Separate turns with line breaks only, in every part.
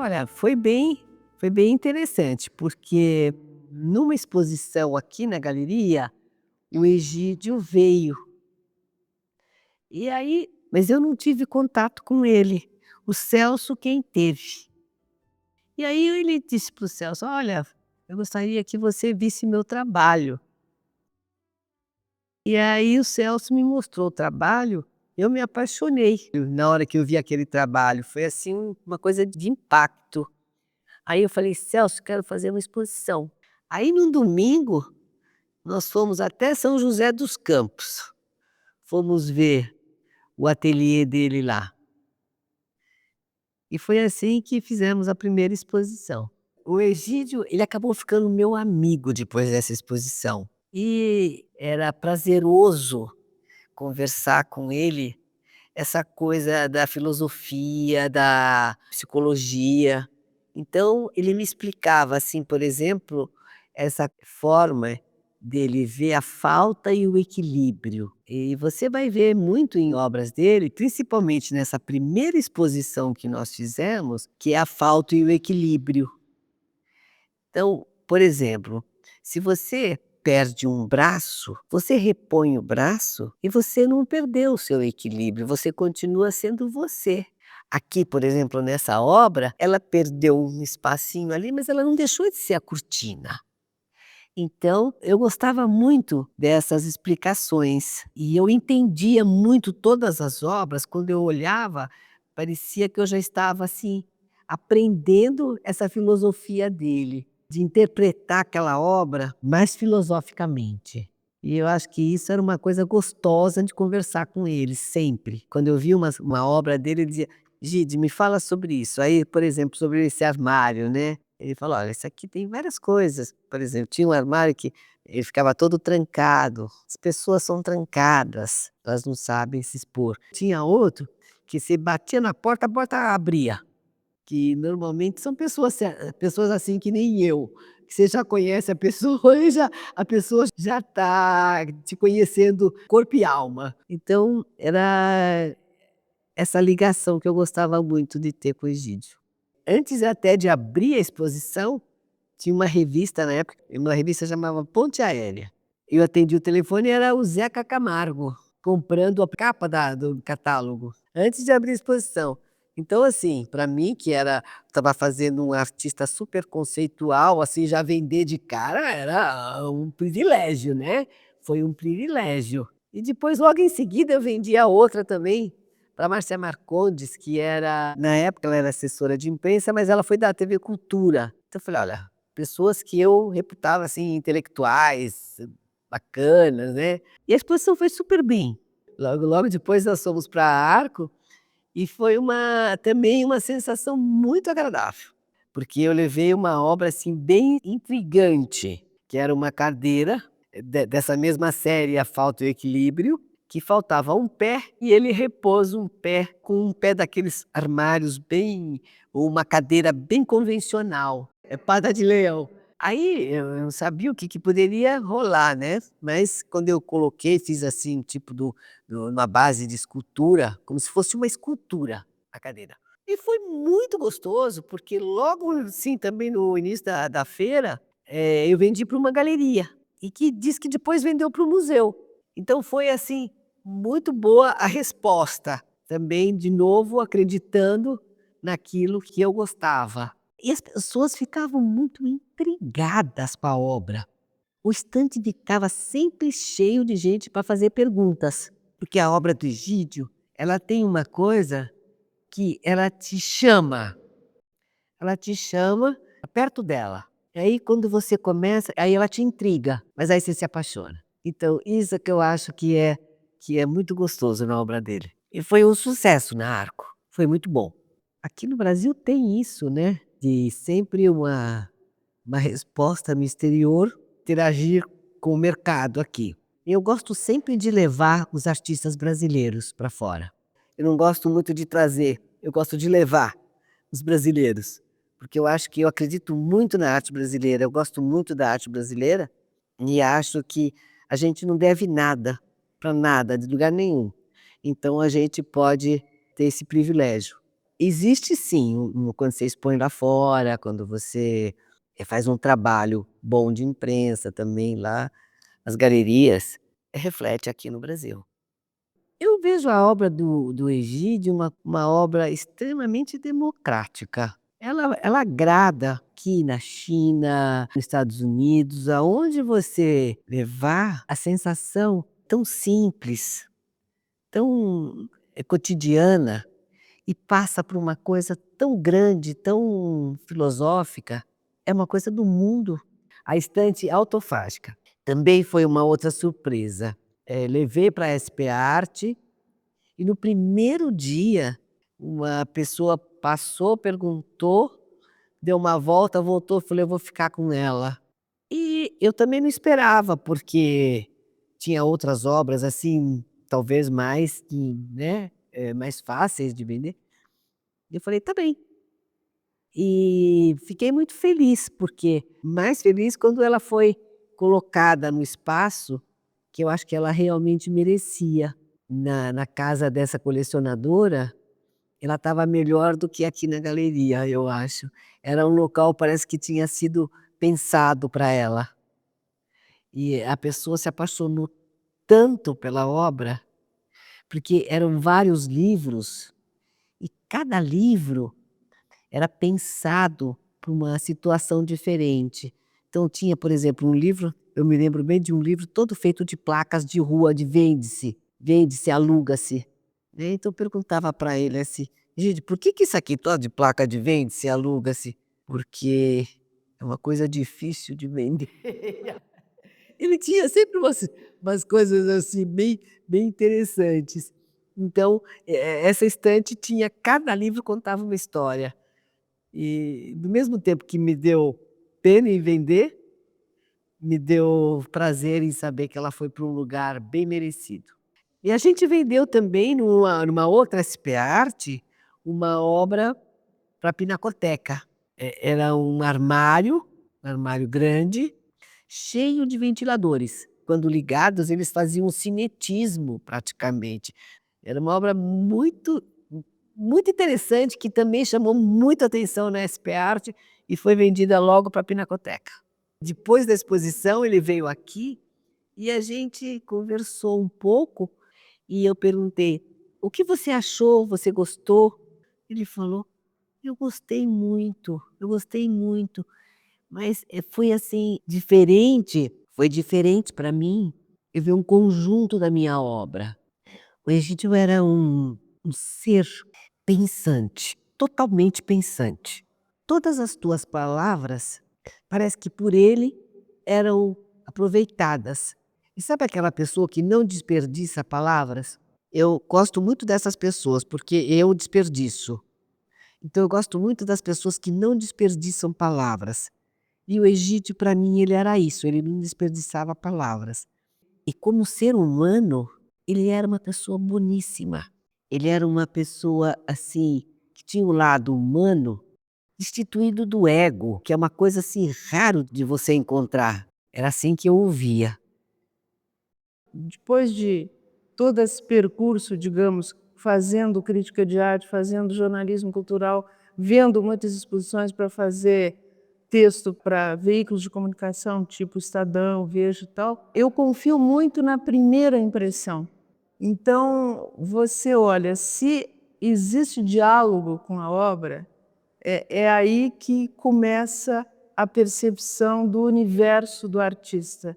Olha, foi bem interessante, porque numa exposição aqui na galeria, o Egídio veio. E aí mas eu não tive contato com ele, o Celso quem teve. E aí ele disse para o Celso: "Olha, eu gostaria que você visse meu trabalho". E aí o Celso me mostrou o trabalho, eu me apaixonei na hora que eu vi aquele trabalho, foi assim uma coisa de impacto. Aí eu falei: "Celso, quero fazer uma exposição". Aí num domingo, nós fomos até São José dos Campos, fomos ver o ateliê dele lá. E foi assim que fizemos a primeira exposição. O Egídio, ele acabou ficando meu amigo depois dessa exposição. E era prazeroso conversar com ele, essa coisa da filosofia, da psicologia. Então ele me explicava, assim, por exemplo, essa forma dele ver a falta e o equilíbrio. E você vai ver muito em obras dele, principalmente nessa primeira exposição que nós fizemos, que é a falta e o equilíbrio. Então, por exemplo, se você perde um braço, você repõe o braço e você não perdeu o seu equilíbrio, você continua sendo você. Aqui, por exemplo, nessa obra, ela perdeu um espacinho ali, mas ela não deixou de ser a cortina. Então, eu gostava muito dessas explicações e eu entendia muito todas as obras, quando eu olhava, parecia que eu já estava assim, aprendendo essa filosofia dele, de interpretar aquela obra mais filosoficamente. E eu acho que isso era uma coisa gostosa de conversar com ele, sempre. Quando eu via uma obra dele, eu dizia: "Gide, me fala sobre isso". Aí, por exemplo, sobre esse armário, né? Ele falou: "Olha, isso aqui tem várias coisas". Por exemplo, tinha um armário que ele ficava todo trancado. As pessoas são trancadas, elas não sabem se expor. Tinha outro que você batia na porta, a porta abria, que normalmente são pessoas assim que nem eu, que você já conhece a pessoa e já a pessoa já está te conhecendo corpo e alma. Então era essa ligação que eu gostava muito de ter com o Egídio. Antes até de abrir a exposição, tinha uma revista na época, uma revista chamava Ponte Aérea. Eu atendi o telefone e era o Zeca Camargo, comprando a capa do catálogo, antes de abrir a exposição. Então assim, para mim que estava fazendo um artista super conceitual, assim, já vender de cara era um privilégio, né, foi um privilégio. E depois logo em seguida eu vendi a outra também, para Márcia Marcondes, que era na época ela era assessora de imprensa, mas ela foi da TV Cultura. Então eu falei: "Olha, pessoas que eu reputava, assim, intelectuais, bacanas, né". E a exposição foi super bem. Logo logo depois nós fomos para Arco, e foi também uma sensação muito agradável, porque eu levei uma obra, assim, bem intrigante, que era uma cadeira, dessa mesma série A Falta e o Equilíbrio, que faltava um pé e ele repôs um pé com um pé daqueles armários bem, ou uma cadeira bem convencional, é pata de leão. Aí eu não sabia o que poderia rolar, né, mas quando eu coloquei, fiz assim, tipo numa base de escultura, como se fosse uma escultura, a cadeira. E foi muito gostoso, porque logo assim, também no início da feira, eu vendi para uma galeria, e que diz que depois vendeu para o museu. Então foi assim, muito boa a resposta, também de novo acreditando naquilo que eu gostava. E as pessoas ficavam muito intrigadas com a obra. O estande ficava sempre cheio de gente para fazer perguntas, porque a obra do Egídio, ela tem uma coisa que ela te chama pra perto dela. E aí quando você começa, aí ela te intriga, mas aí você se apaixona. Então isso é que eu acho que é muito gostoso na obra dele. E foi um sucesso na Arco, foi muito bom. Aqui no Brasil tem isso, né, de sempre uma resposta no exterior interagir com o mercado aqui. Eu gosto sempre de levar os artistas brasileiros para fora. Eu não gosto muito de trazer, eu gosto de levar os brasileiros, porque eu acho que eu acredito muito na arte brasileira, eu gosto muito da arte brasileira e acho que a gente não deve nada para nada, de lugar nenhum. Então a gente pode ter esse privilégio. Existe sim, quando você expõe lá fora, quando você, faz um trabalho bom de imprensa também lá, as galerias, reflete aqui no Brasil. Eu vejo a obra do Egídio uma obra extremamente democrática. Ela agrada aqui na China, nos Estados Unidos, aonde você levar, a sensação tão simples, tão, cotidiana, e passa por uma coisa tão grande, tão filosófica, é uma coisa do mundo. A estante autofágica também foi uma outra surpresa. Levei para a SP Arte e no primeiro dia, uma pessoa passou, perguntou, deu uma volta, voltou, falei: "Eu vou ficar com ela". E eu também não esperava, porque tinha outras obras, assim, talvez mais, né, mais fáceis de vender. E eu falei: "Tá bem". E fiquei muito feliz, porque mais feliz quando ela foi colocada no espaço que eu acho que ela realmente merecia. Na casa dessa colecionadora, ela estava melhor do que aqui na galeria, eu acho. Era um local, parece que tinha sido pensado para ela. E a pessoa se apaixonou tanto pela obra, porque eram vários livros, e cada livro era pensado para uma situação diferente. Então tinha, por exemplo, um livro, eu me lembro bem de um livro todo feito de placas de rua, de vende-se, vende-se, aluga-se. Né, então eu perguntava para ele assim: "Gente, por que isso aqui todo de placa de vende-se, aluga-se?". "Porque é uma coisa difícil de vender". Ele tinha sempre umas coisas assim bem interessantes. Então, essa estante tinha, cada livro contava uma história. E do mesmo tempo que me deu pena em vender, me deu prazer em saber que ela foi para um lugar bem merecido. E a gente vendeu também numa outra SP Arte, uma obra para a Pinacoteca. Era um armário grande, cheio de ventiladores. Quando ligados, eles faziam um cinetismo praticamente. Era uma obra muito interessante, que também chamou muito atenção na SP Arte e foi vendida logo para a Pinacoteca. Depois da exposição, ele veio aqui e a gente conversou um pouco e eu perguntei: "O que você achou? Você gostou?". Ele falou: eu gostei muito, mas, foi assim, diferente, foi diferente para mim eu ver um conjunto da minha obra. O Egídio era um ser pensante, totalmente pensante. Todas as tuas palavras, parece que por ele eram aproveitadas. E sabe aquela pessoa que não desperdiça palavras? Eu gosto muito dessas pessoas, porque eu desperdiço. Então eu gosto muito das pessoas que não desperdiçam palavras. E o Egídio, para mim, ele era isso, ele não desperdiçava palavras. E como ser humano, ele era uma pessoa boníssima. Ele era uma pessoa, assim, que tinha um lado humano destituído do ego, que é uma coisa, assim, raro de você encontrar. Era assim que eu o via.
Depois de todo esse percurso, digamos, fazendo crítica de arte, fazendo jornalismo cultural, vendo muitas exposições para fazer texto para veículos de comunicação, tipo Estadão, Veja e tal, eu confio muito na primeira impressão. Então, você olha, se existe diálogo com a obra, é aí que começa a percepção do universo do artista,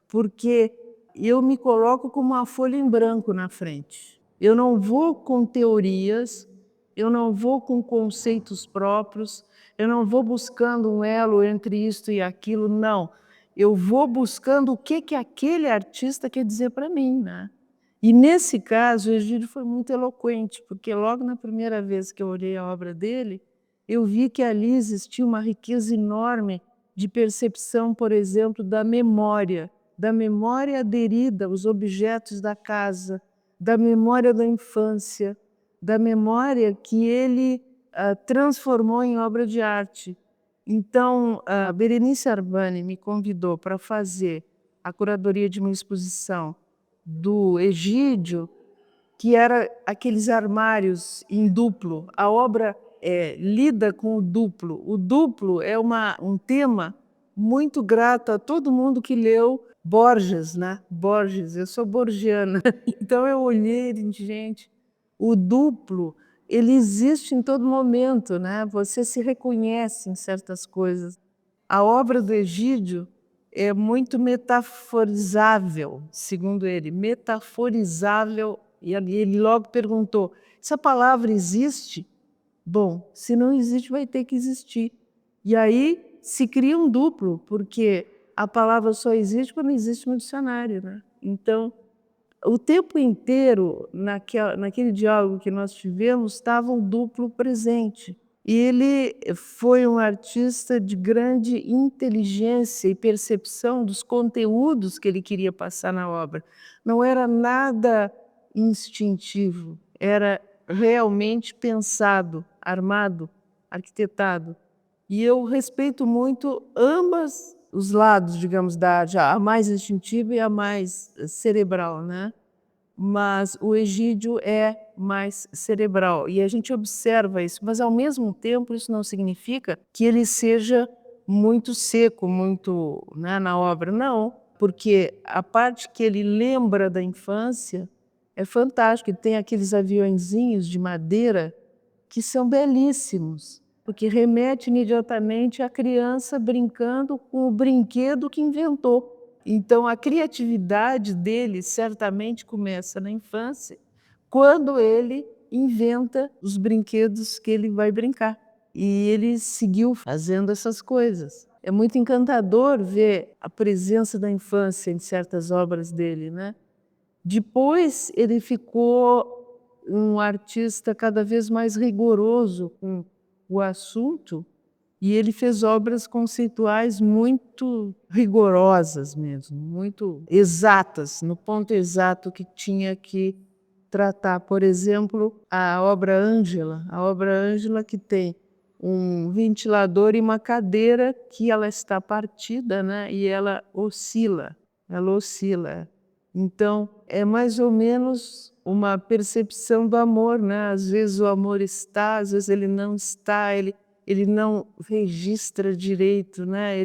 porque eu me coloco como uma folha em branco na frente. Eu não vou com teorias, eu não vou com conceitos próprios, eu não vou buscando um elo entre isto e aquilo, não. Eu vou buscando o que aquele artista quer dizer para mim, né? E nesse caso, o Egídio foi muito eloquente, porque logo na primeira vez que eu olhei a obra dele, eu vi que ali existia uma riqueza enorme de percepção, por exemplo, da memória aderida aos objetos da casa, da memória da infância, da memória que ele transformou em obra de arte. Então, a Berenice Arbani me convidou para fazer a curadoria de uma exposição do Egídio, que era aqueles armários em duplo. A obra lida com o duplo. O duplo é um tema muito grato a todo mundo que leu Borges, né? Borges, eu sou borgiana. Então eu olhei e disse, gente, o duplo, ele existe em todo momento, né? Você se reconhece em certas coisas. A obra do Egídio é muito metaforizável, segundo ele, metaforizável. E ele logo perguntou, essa palavra existe? Bom, se não existe, vai ter que existir. E aí se cria um duplo, porque a palavra só existe quando existe no dicionário, né? Então, o tempo inteiro, naquele diálogo que nós tivemos, estava um duplo presente. E ele foi um artista de grande inteligência e percepção dos conteúdos que ele queria passar na obra. Não era nada instintivo, era realmente pensado, armado, arquitetado. E eu respeito muito ambos os lados, digamos, da arte, a mais instintiva e a mais cerebral, né? Mas o Egídio é mais cerebral e a gente observa isso, mas ao mesmo tempo isso não significa que ele seja muito seco, muito, né, na obra, não, porque a parte que ele lembra da infância é fantástica. Ele tem aqueles aviõezinhos de madeira que são belíssimos, porque remete imediatamente à criança brincando com o brinquedo que inventou. Então, a criatividade dele certamente começa na infância, quando ele inventa os brinquedos que ele vai brincar. E ele seguiu fazendo essas coisas. É muito encantador ver a presença da infância em certas obras dele, né? Depois, ele ficou um artista cada vez mais rigoroso com o assunto, e ele fez obras conceituais muito rigorosas mesmo, muito exatas, no ponto exato que tinha que tratar. Por exemplo, a obra Ângela que tem um ventilador e uma cadeira que ela está partida, né? E ela oscila. Então, é mais ou menos uma percepção do amor, né? Às vezes o amor está, às vezes ele não está, ele não registra direito, né?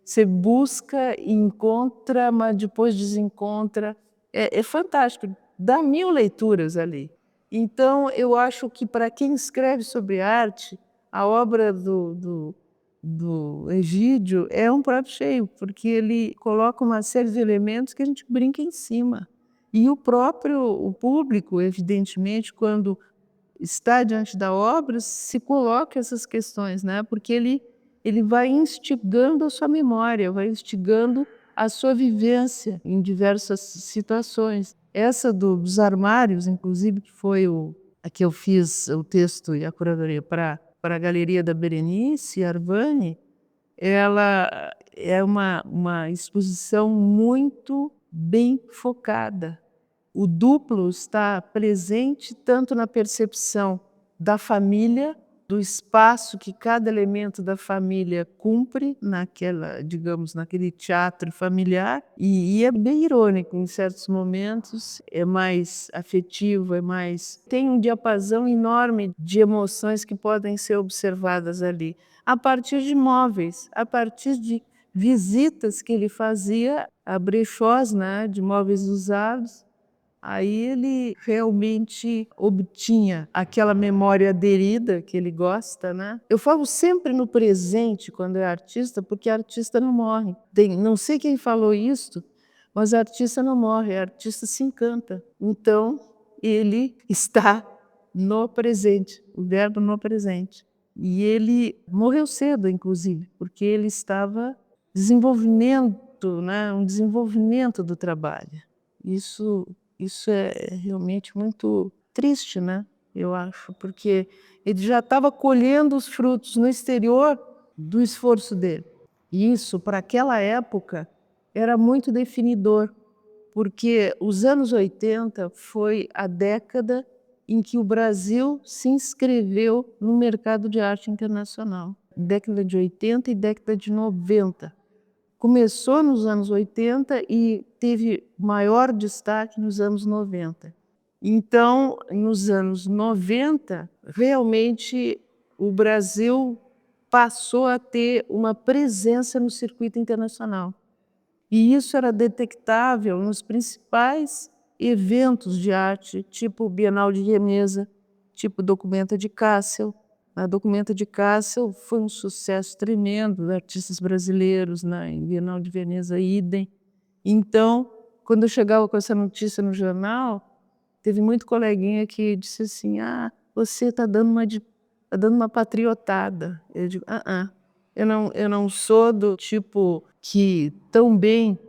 Você busca e encontra, mas depois desencontra. É fantástico, dá 1000 leituras ali. Então, eu acho que para quem escreve sobre arte, a obra do Egídio é um prato cheio, porque ele coloca uma série de elementos que a gente brinca em cima. E o público, evidentemente, quando está diante da obra, se coloca essas questões, né? Porque ele vai instigando a sua memória, vai instigando a sua vivência em diversas situações. Essa dos armários, inclusive, que foi a que eu fiz o texto e a curadoria para a Galeria da Berenice Arvani, ela é uma exposição muito bem focada. O duplo está presente tanto na percepção da família, do espaço que cada elemento da família cumpre naquele teatro familiar, e é bem irônico em certos momentos, é mais afetivo, tem um diapasão enorme de emoções que podem ser observadas ali, a partir de móveis, a partir de visitas que ele fazia a brechós, né, de móveis usados. Aí ele realmente obtinha aquela memória aderida que ele gosta, né? Eu falo sempre no presente quando é artista, porque artista não morre. Não sei quem falou isso, mas artista não morre, artista se encanta. Então, ele está no presente, o verbo no presente. E ele morreu cedo, inclusive, porque ele estava desenvolvimento, né? Um desenvolvimento do trabalho. Isso é realmente muito triste, né? Eu acho, porque ele já estava colhendo os frutos no exterior do esforço dele. E isso, para aquela época, era muito definidor, porque os anos 80 foi a década em que o Brasil se inscreveu no mercado de arte internacional. Década de 80 e década de 90. Começou nos anos 80 e teve maior destaque nos anos 90. Então, nos anos 90, realmente o Brasil passou a ter uma presença no circuito internacional. E isso era detectável nos principais eventos de arte, tipo Bienal de Veneza, tipo Documenta de Kassel. A Documenta de Kassel foi um sucesso tremendo de artistas brasileiros, em Bienal de Veneza, idem. Então, quando eu chegava com essa notícia no jornal, teve muito coleguinha que disse assim: você está dando uma patriotada. Eu digo: eu não sou do tipo que tão bem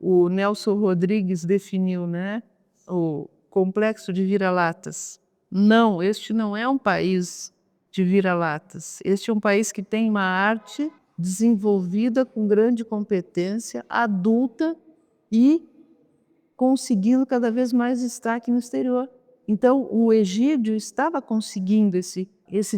o Nelson Rodrigues definiu, né? O complexo de vira-latas. Não, este não é um país de vira-latas. Este é um país que tem uma arte desenvolvida com grande competência, adulta e conseguindo cada vez mais destaque no exterior. Então, o Egídio estava conseguindo esse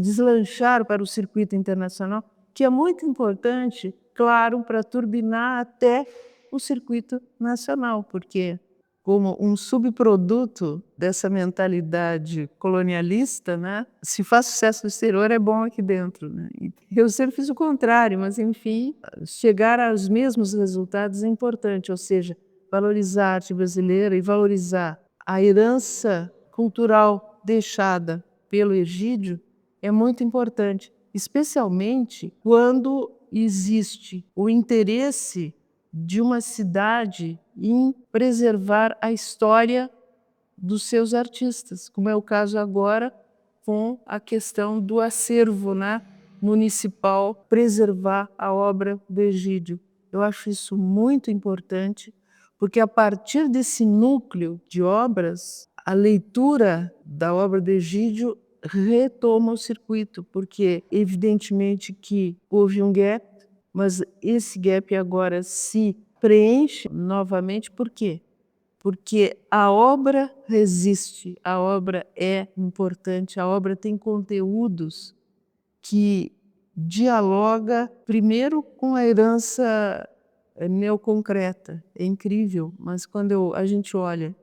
deslanchar para o circuito internacional, que é muito importante, claro, para turbinar até o circuito nacional, porque como um subproduto dessa mentalidade colonialista, né? Se faz sucesso no exterior, é bom aqui dentro, né? Eu sempre fiz o contrário, mas, enfim, chegar aos mesmos resultados é importante, ou seja, valorizar a arte brasileira e valorizar a herança cultural deixada pelo Egídio é muito importante, especialmente quando existe o interesse de uma cidade em preservar a história dos seus artistas, como é o caso agora com a questão do acervo, né, municipal, preservar a obra do Egídio. Eu acho isso muito importante, porque a partir desse núcleo de obras, a leitura da obra do Egídio retoma o circuito, porque evidentemente que houve um gap, mas esse gap agora se preenche novamente. Por quê? Porque a obra resiste, a obra é importante, a obra tem conteúdos que dialoga primeiro com a herança neoconcreta. É incrível, mas quando a gente olha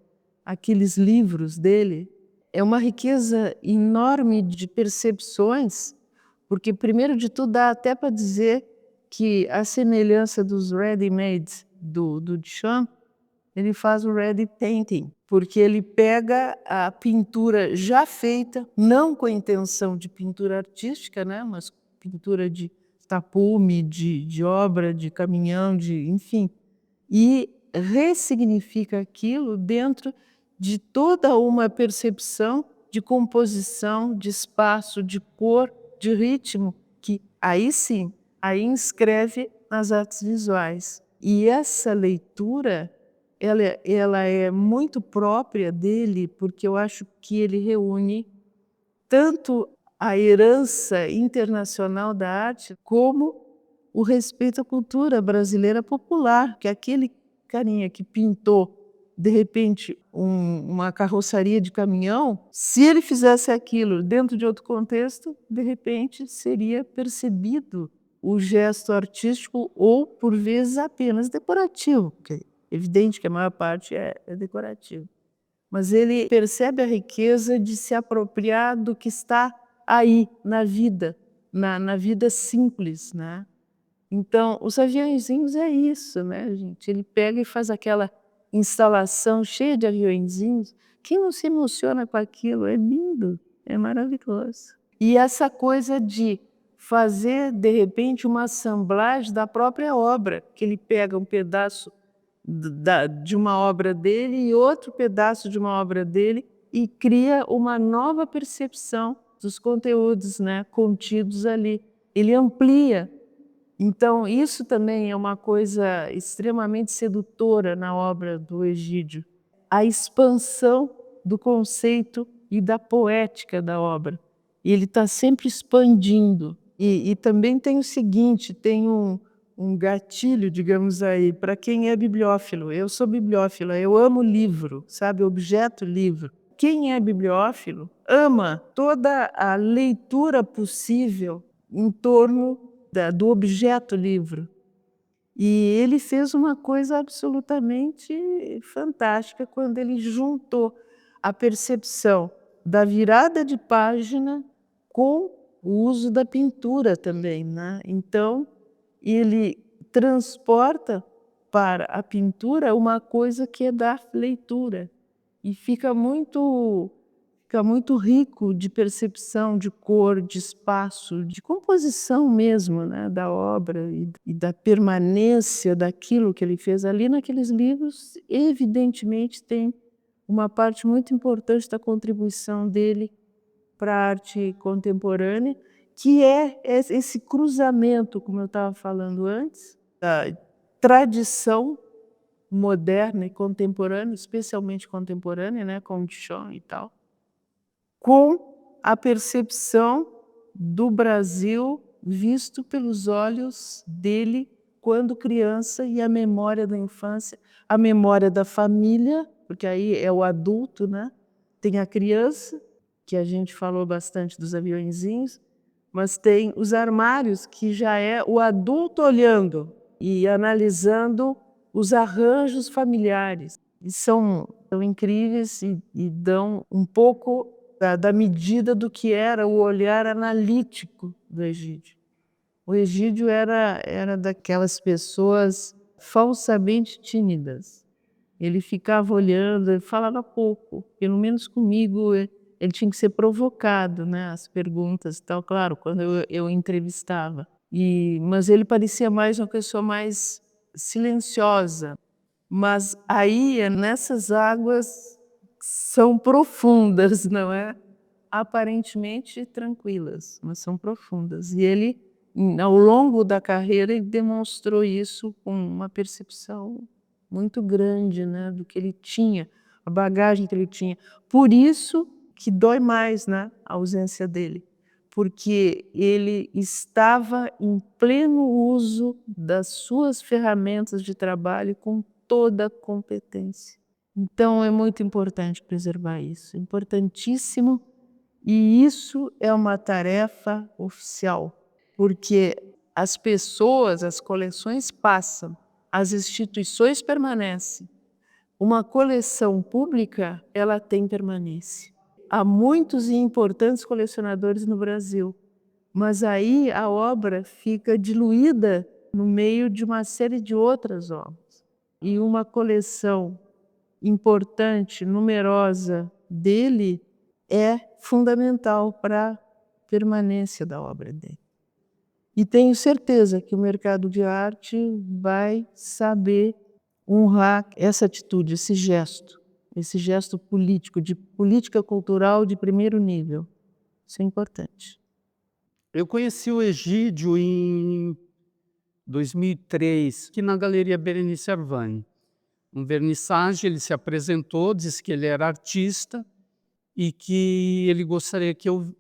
aqueles livros dele, é uma riqueza enorme de percepções, porque, primeiro de tudo, dá até para dizer que a semelhança dos ready-made do Duchamp, ele faz o ready painting, porque ele pega a pintura já feita, não com a intenção de pintura artística, né, mas pintura de tapume, de obra, de caminhão, enfim, e ressignifica aquilo dentro de toda uma percepção de composição, de espaço, de cor, de ritmo, que aí sim, aí inscreve nas artes visuais. E essa leitura, ela é muito própria dele, porque eu acho que ele reúne tanto a herança internacional da arte, como o respeito à cultura brasileira popular, que aquele carinha que pintou, de repente, uma carroçaria de caminhão, se ele fizesse aquilo dentro de outro contexto, de repente seria percebido o gesto artístico ou, por vezes, apenas decorativo, porque é evidente que a maior parte é decorativo. Mas ele percebe a riqueza de se apropriar do que está aí, na vida, na vida simples, né? Então, os aviõezinhos é isso, né, gente? Ele pega e faz aquela instalação cheia de aviõezinhos. Quem não se emociona com aquilo? É lindo, é maravilhoso. E essa coisa de fazer, de repente, uma assemblagem da própria obra, que ele pega um pedaço de uma obra dele e outro pedaço de uma obra dele e cria uma nova percepção dos conteúdos, né, contidos ali. Ele amplia. Então, isso também é uma coisa extremamente sedutora na obra do Egídio. A expansão do conceito e da poética da obra. E ele está sempre expandindo. E também tem o seguinte, tem um gatilho, digamos aí, para quem é bibliófilo. Eu sou bibliófila, eu amo livro, sabe, objeto livro. Quem é bibliófilo ama toda a leitura possível em torno do objeto livro. E ele fez uma coisa absolutamente fantástica quando ele juntou a percepção da virada de página com o uso da pintura também, né? Então, ele transporta para a pintura uma coisa que é da leitura e fica muito rico de percepção, de cor, de espaço, de composição mesmo, né, da obra e da permanência daquilo que ele fez ali naqueles livros. Evidentemente tem uma parte muito importante da contribuição dele para a arte contemporânea, que é esse cruzamento, como eu estava falando antes, da tradição moderna e contemporânea, especialmente contemporânea, né, com o Duchamp e tal, com a percepção do Brasil visto pelos olhos dele quando criança e a memória da infância, a memória da família, porque aí é o adulto, né? Tem a criança, que a gente falou bastante dos aviõezinhos, mas tem os armários, que já é o adulto olhando e analisando os arranjos familiares. E são incríveis e dão um pouco da medida do que era o olhar analítico do Egídio. O Egídio era daquelas pessoas falsamente tímidas. Ele ficava olhando, ele falava pouco, pelo menos comigo ele tinha que ser provocado, né, as perguntas e tal, claro, quando eu entrevistava. Mas ele parecia mais uma pessoa mais silenciosa. Mas aí, nessas águas são profundas, não é? Aparentemente tranquilas, mas são profundas. E ele, ao longo da carreira, ele demonstrou isso com uma percepção muito grande, né, do que ele tinha, a bagagem que ele tinha. Por isso que dói mais, né, a ausência dele, porque ele estava em pleno uso das suas ferramentas de trabalho com toda a competência. Então é muito importante preservar isso, importantíssimo, e isso é uma tarefa oficial, porque as pessoas, as coleções passam, as instituições permanecem. Uma coleção pública, ela tem permanência. Há muitos e importantes colecionadores no Brasil, mas aí a obra fica diluída no meio de uma série de outras obras. E uma coleção importante, numerosa dele é fundamental para a permanência da obra dele. E tenho certeza que o mercado de arte vai saber honrar essa atitude, esse gesto político, de política cultural de primeiro nível. Isso é importante.
Eu conheci o Egídio em 2003, aqui na Galeria Berenice Arvani. Um vernissage, ele se apresentou, disse que ele era artista e que ele gostaria que eu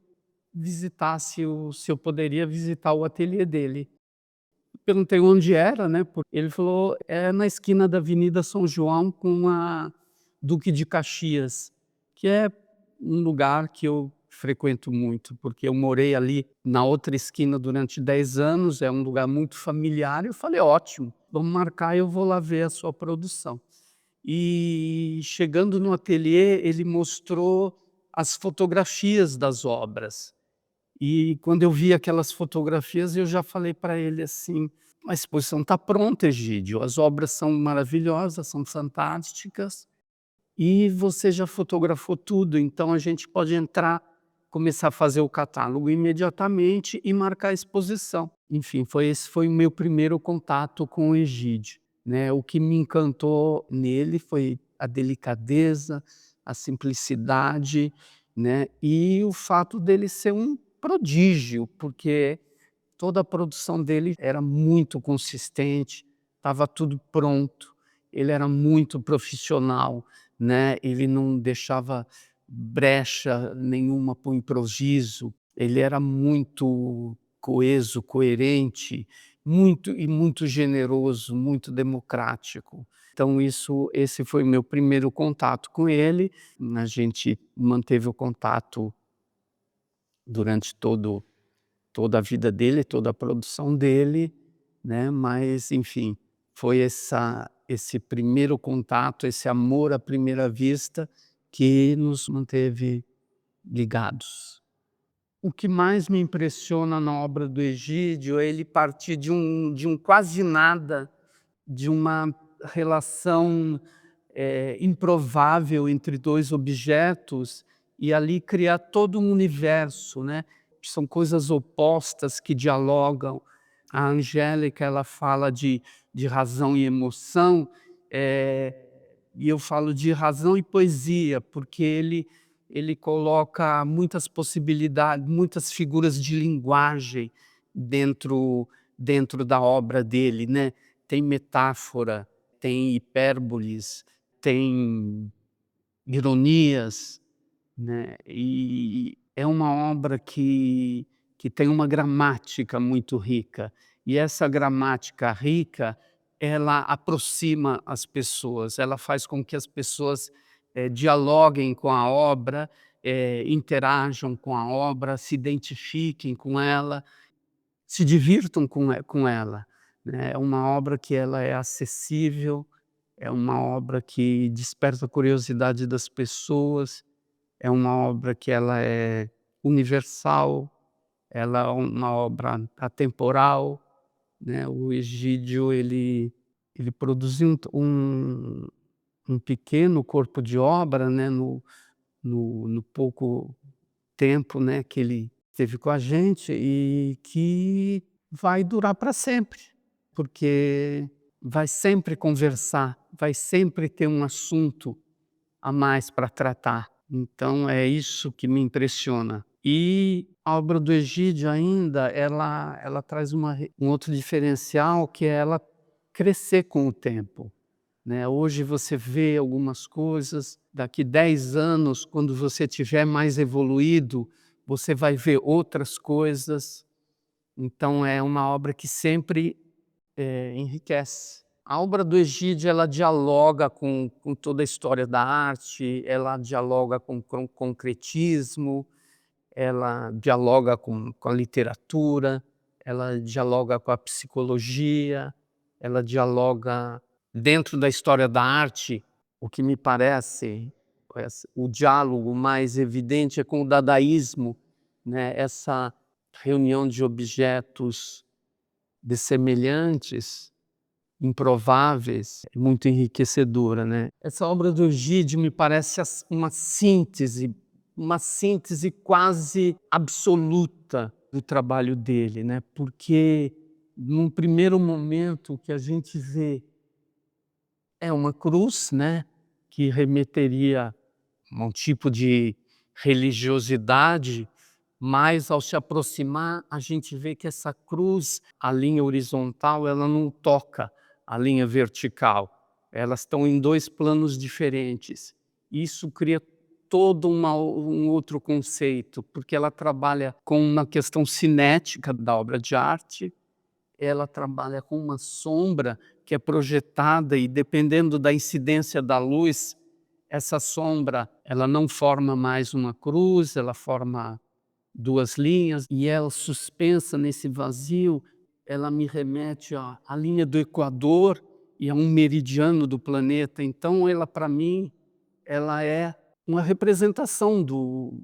visitasse, se eu poderia visitar o ateliê dele. Perguntei onde era, né? Ele falou, é na esquina da Avenida São João com a Duque de Caxias, que é um lugar que eu frequento muito, porque eu morei ali na outra esquina durante 10 anos, é um lugar muito familiar. Eu falei, ótimo, vamos marcar, eu vou lá ver a sua produção. E chegando no ateliê, ele mostrou as fotografias das obras. E quando eu vi aquelas fotografias, eu já falei para ele assim, a exposição está pronta, Egídio, as obras são maravilhosas, são fantásticas, e você já fotografou tudo, então a gente pode entrar, começar a fazer o catálogo imediatamente e marcar a exposição. Enfim, esse foi o meu primeiro contato com o Egídio, né? O que me encantou nele foi a delicadeza, a simplicidade, né? E o fato dele ser um prodígio, porque toda a produção dele era muito consistente, estava tudo pronto, ele era muito profissional, né? Ele não deixava brecha nenhuma para o improviso, ele era muito coeso, coerente, muito generoso, muito democrático. Então esse foi o meu primeiro contato com ele. A gente manteve o contato durante toda a vida dele, toda a produção dele, né? Mas, enfim, foi esse primeiro contato, esse amor à primeira vista que nos manteve ligados. O que mais me impressiona na obra do Egídio é ele partir de um quase nada, de uma relação improvável entre dois objetos e ali criar todo um universo, né? São coisas opostas que dialogam. A Angélica, ela fala de razão e emoção, e eu falo de razão e poesia, porque ele coloca muitas possibilidades, muitas figuras de linguagem dentro da obra dele, né? Tem metáfora, tem hipérboles, tem ironias, né? E é uma obra que tem uma gramática muito rica. E essa gramática rica, ela aproxima as pessoas, ela faz com que as pessoas dialoguem com a obra, interajam com a obra, se identifiquem com ela, se divirtam com ela, né? É uma obra que ela é acessível, é uma obra que desperta a curiosidade das pessoas, é uma obra que ela é universal, ela é uma obra atemporal, né? O Egídio, ele produziu um pequeno corpo de obra, né, no pouco tempo, né, que ele esteve com a gente e que vai durar para sempre, porque vai sempre conversar, vai sempre ter um assunto a mais para tratar. Então é isso que me impressiona. E a obra do Egídio ainda, ela traz um outro diferencial, que é ela crescer com o tempo, né? Hoje você vê algumas coisas, daqui 10 anos, quando você tiver mais evoluído, você vai ver outras coisas. Então é uma obra que sempre enriquece. A obra do Egídio, ela dialoga com toda a história da arte, ela dialoga com o concretismo, ela dialoga com a literatura, ela dialoga com a psicologia, ela dialoga dentro da história da arte. O que me parece o diálogo mais evidente é com o dadaísmo, né? Essa reunião de objetos dessemelhantes, improváveis, é muito enriquecedora, né? Essa obra do Egídio me parece uma síntese quase absoluta do trabalho dele, né? Porque num primeiro momento o que a gente vê é uma cruz, né, que remeteria a um tipo de religiosidade, mas ao se aproximar a gente vê que essa cruz, a linha horizontal, ela não toca a linha vertical, elas estão em dois planos diferentes. Isso cria todo um outro conceito, porque ela trabalha com uma questão cinética da obra de arte, ela trabalha com uma sombra que é projetada e, dependendo da incidência da luz, essa sombra, ela não forma mais uma cruz, ela forma duas linhas, e ela suspensa nesse vazio, ela me remete à linha do Equador e a um meridiano do planeta. Então ela, para mim, ela é uma representação do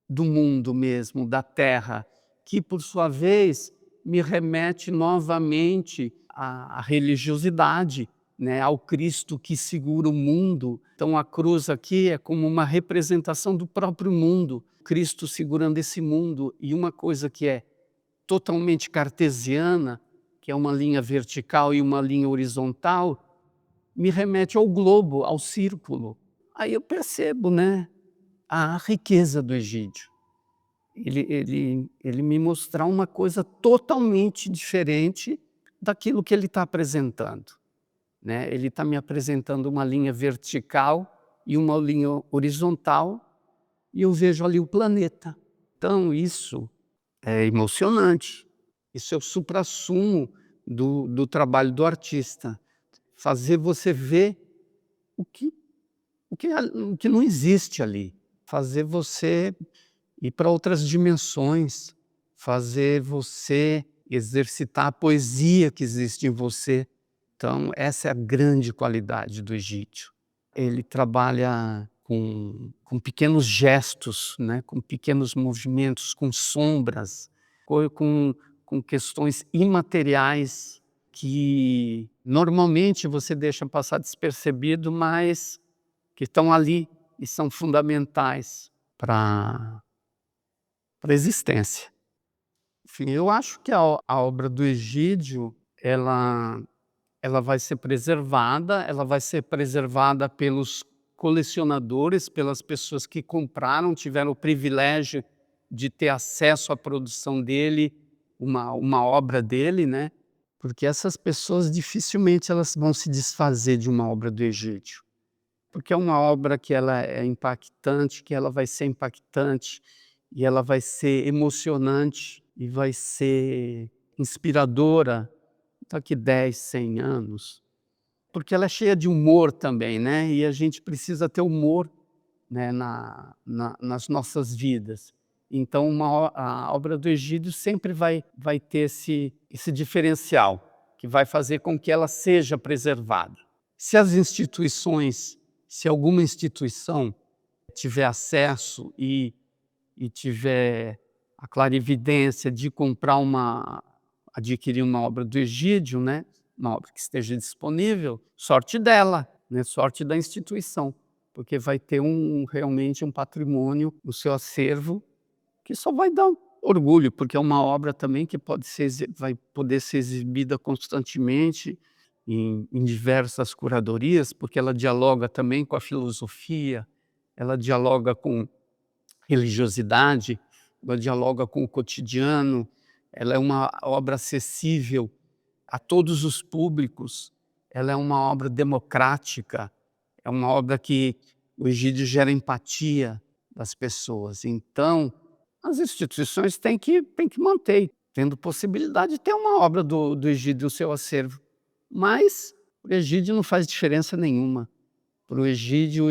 mundo mesmo, da Terra, que por sua vez me remete novamente à religiosidade, né, ao Cristo que segura o mundo. Então a cruz aqui é como uma representação do próprio mundo, Cristo segurando esse mundo. E uma coisa que é totalmente cartesiana, que é uma linha vertical e uma linha horizontal, me remete ao globo, ao círculo. Aí eu percebo, né, a riqueza do Egídio. Ele me mostrar uma coisa totalmente diferente daquilo que ele está apresentando, né? Ele está me apresentando uma linha vertical e uma linha horizontal, e eu vejo ali o planeta. Então isso é emocionante, isso é o suprassumo do trabalho do artista, fazer você ver o que não existe ali, fazer você ir para outras dimensões, fazer você exercitar a poesia que existe em você. Então essa é a grande qualidade do Egídio. Ele trabalha com pequenos gestos, né, com pequenos movimentos, com sombras, com questões imateriais que normalmente você deixa passar despercebido, mas que estão ali e são fundamentais para a existência. Enfim, eu acho que a obra do Egídio, ela vai ser preservada pelos colecionadores, pelas pessoas que compraram, tiveram o privilégio de ter acesso à produção dele, uma obra dele, né? Porque essas pessoas dificilmente elas vão se desfazer de uma obra do Egídio. Porque é uma obra que ela é impactante, que ela vai ser impactante, e ela vai ser emocionante, e vai ser inspiradora daqui 10, 100 anos. Porque ela é cheia de humor também, né? E a gente precisa ter humor, né, nas nossas vidas. Então a obra do Egídio sempre vai ter esse diferencial, que vai fazer com que ela seja preservada. Se as instituições, se alguma instituição tiver acesso e tiver a clarividência de adquirir uma obra do Egídio, né, uma obra que esteja disponível, sorte dela, né, sorte da instituição, porque vai ter realmente um patrimônio no seu acervo que só vai dar orgulho, porque é uma obra também que vai poder ser exibida constantemente em diversas curadorias, porque ela dialoga também com a filosofia, ela dialoga com religiosidade, ela dialoga com o cotidiano, ela é uma obra acessível a todos os públicos, ela é uma obra democrática, é uma obra que o Egídio gera empatia das pessoas. Então, as instituições têm que manter, tendo possibilidade de ter uma obra do Egídio no seu acervo. Mas o Egídio não faz diferença nenhuma. Para o Egídio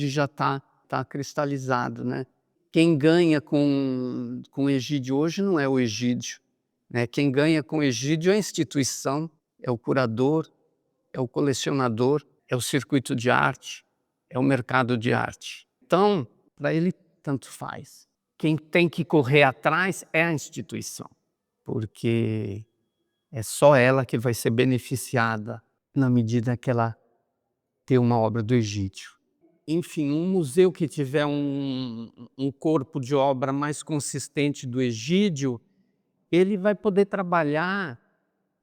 já está cristalizado, né? Quem ganha com o Egídio hoje não é o Egídio, né? Quem ganha com o Egídio é a instituição, é o curador, é o colecionador, é o circuito de arte, é o mercado de arte. Então, para ele, tanto faz. Quem tem que correr atrás é a instituição, porque é só ela que vai ser beneficiada na medida que ela ter uma obra do Egídio. Enfim, um museu que tiver um corpo de obra mais consistente do Egídio, ele vai poder trabalhar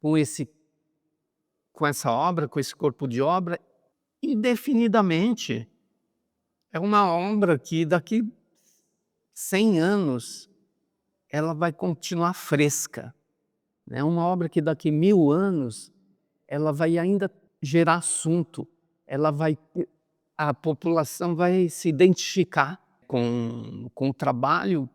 com essa obra, com esse corpo de obra, indefinidamente. É uma obra que daqui 100 anos ela vai continuar fresca. É uma obra que daqui 1000 anos ela vai ainda gerar assunto, a população vai se identificar com o trabalho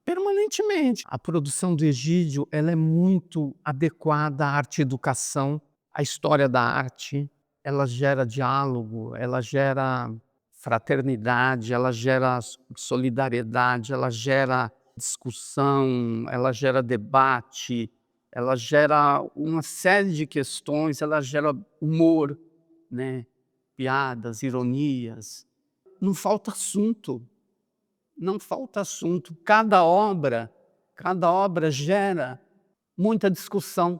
permanentemente. A produção do Egídio ela é muito adequada à arte-educação, à história da arte. Ela gera diálogo, ela gera fraternidade, ela gera solidariedade, ela gera discussão, ela gera debate, ela gera uma série de questões, ela gera humor, né? Piadas, ironias. Não falta assunto, não falta assunto. Cada obra gera muita discussão.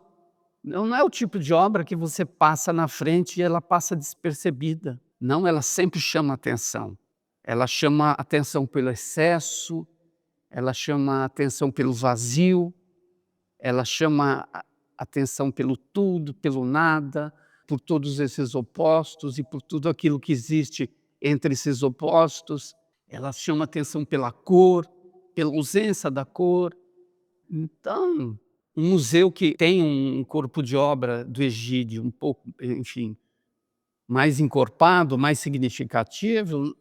Não é o tipo de obra que você passa na frente e ela passa despercebida. Não, ela sempre chama atenção. Ela chama atenção pelo excesso, ela chama atenção pelo vazio, ela chama atenção pelo tudo, pelo nada, por todos esses opostos e por tudo aquilo que existe entre esses opostos. Ela chama atenção pela cor, pela ausência da cor. Então, um museu que tem um corpo de obra do Egídio um pouco, enfim, mais encorpado, mais significativo,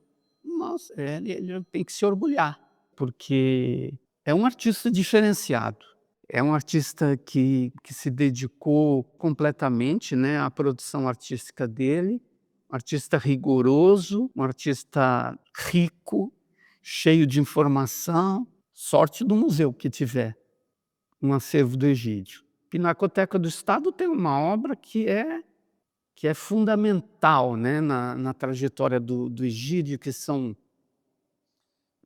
nossa, ele tem que se orgulhar, porque é um artista diferenciado. É um artista que se dedicou completamente, né, à produção artística dele, um artista rigoroso, um artista rico, cheio de informação. Sorte do museu que tiver um acervo do Egídio. Pinacoteca do Estado tem uma obra que é fundamental, né, na trajetória do Egídio, que são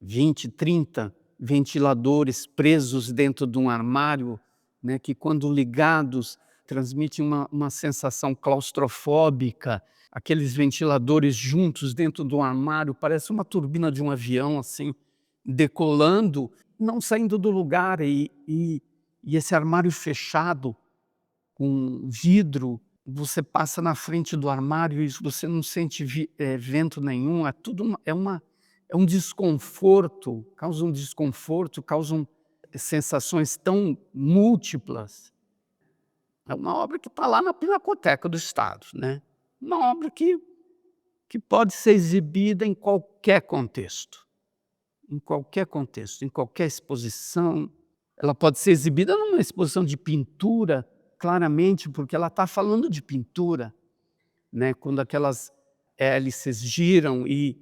20, 30 ventiladores presos dentro de um armário, né, que quando ligados transmitem uma sensação claustrofóbica. Aqueles ventiladores juntos dentro do armário, parece uma turbina de um avião, assim, decolando, não saindo do lugar. E esse armário fechado, com vidro, você passa na frente do armário e você não sente vento nenhum, é um desconforto, causam sensações tão múltiplas. É uma obra que está lá na Pinacoteca do Estado, né? Uma obra que pode ser exibida em qualquer contexto, em qualquer exposição. Ela pode ser exibida numa exposição de pintura, claramente, porque ela está falando de pintura, né? Quando aquelas hélices giram e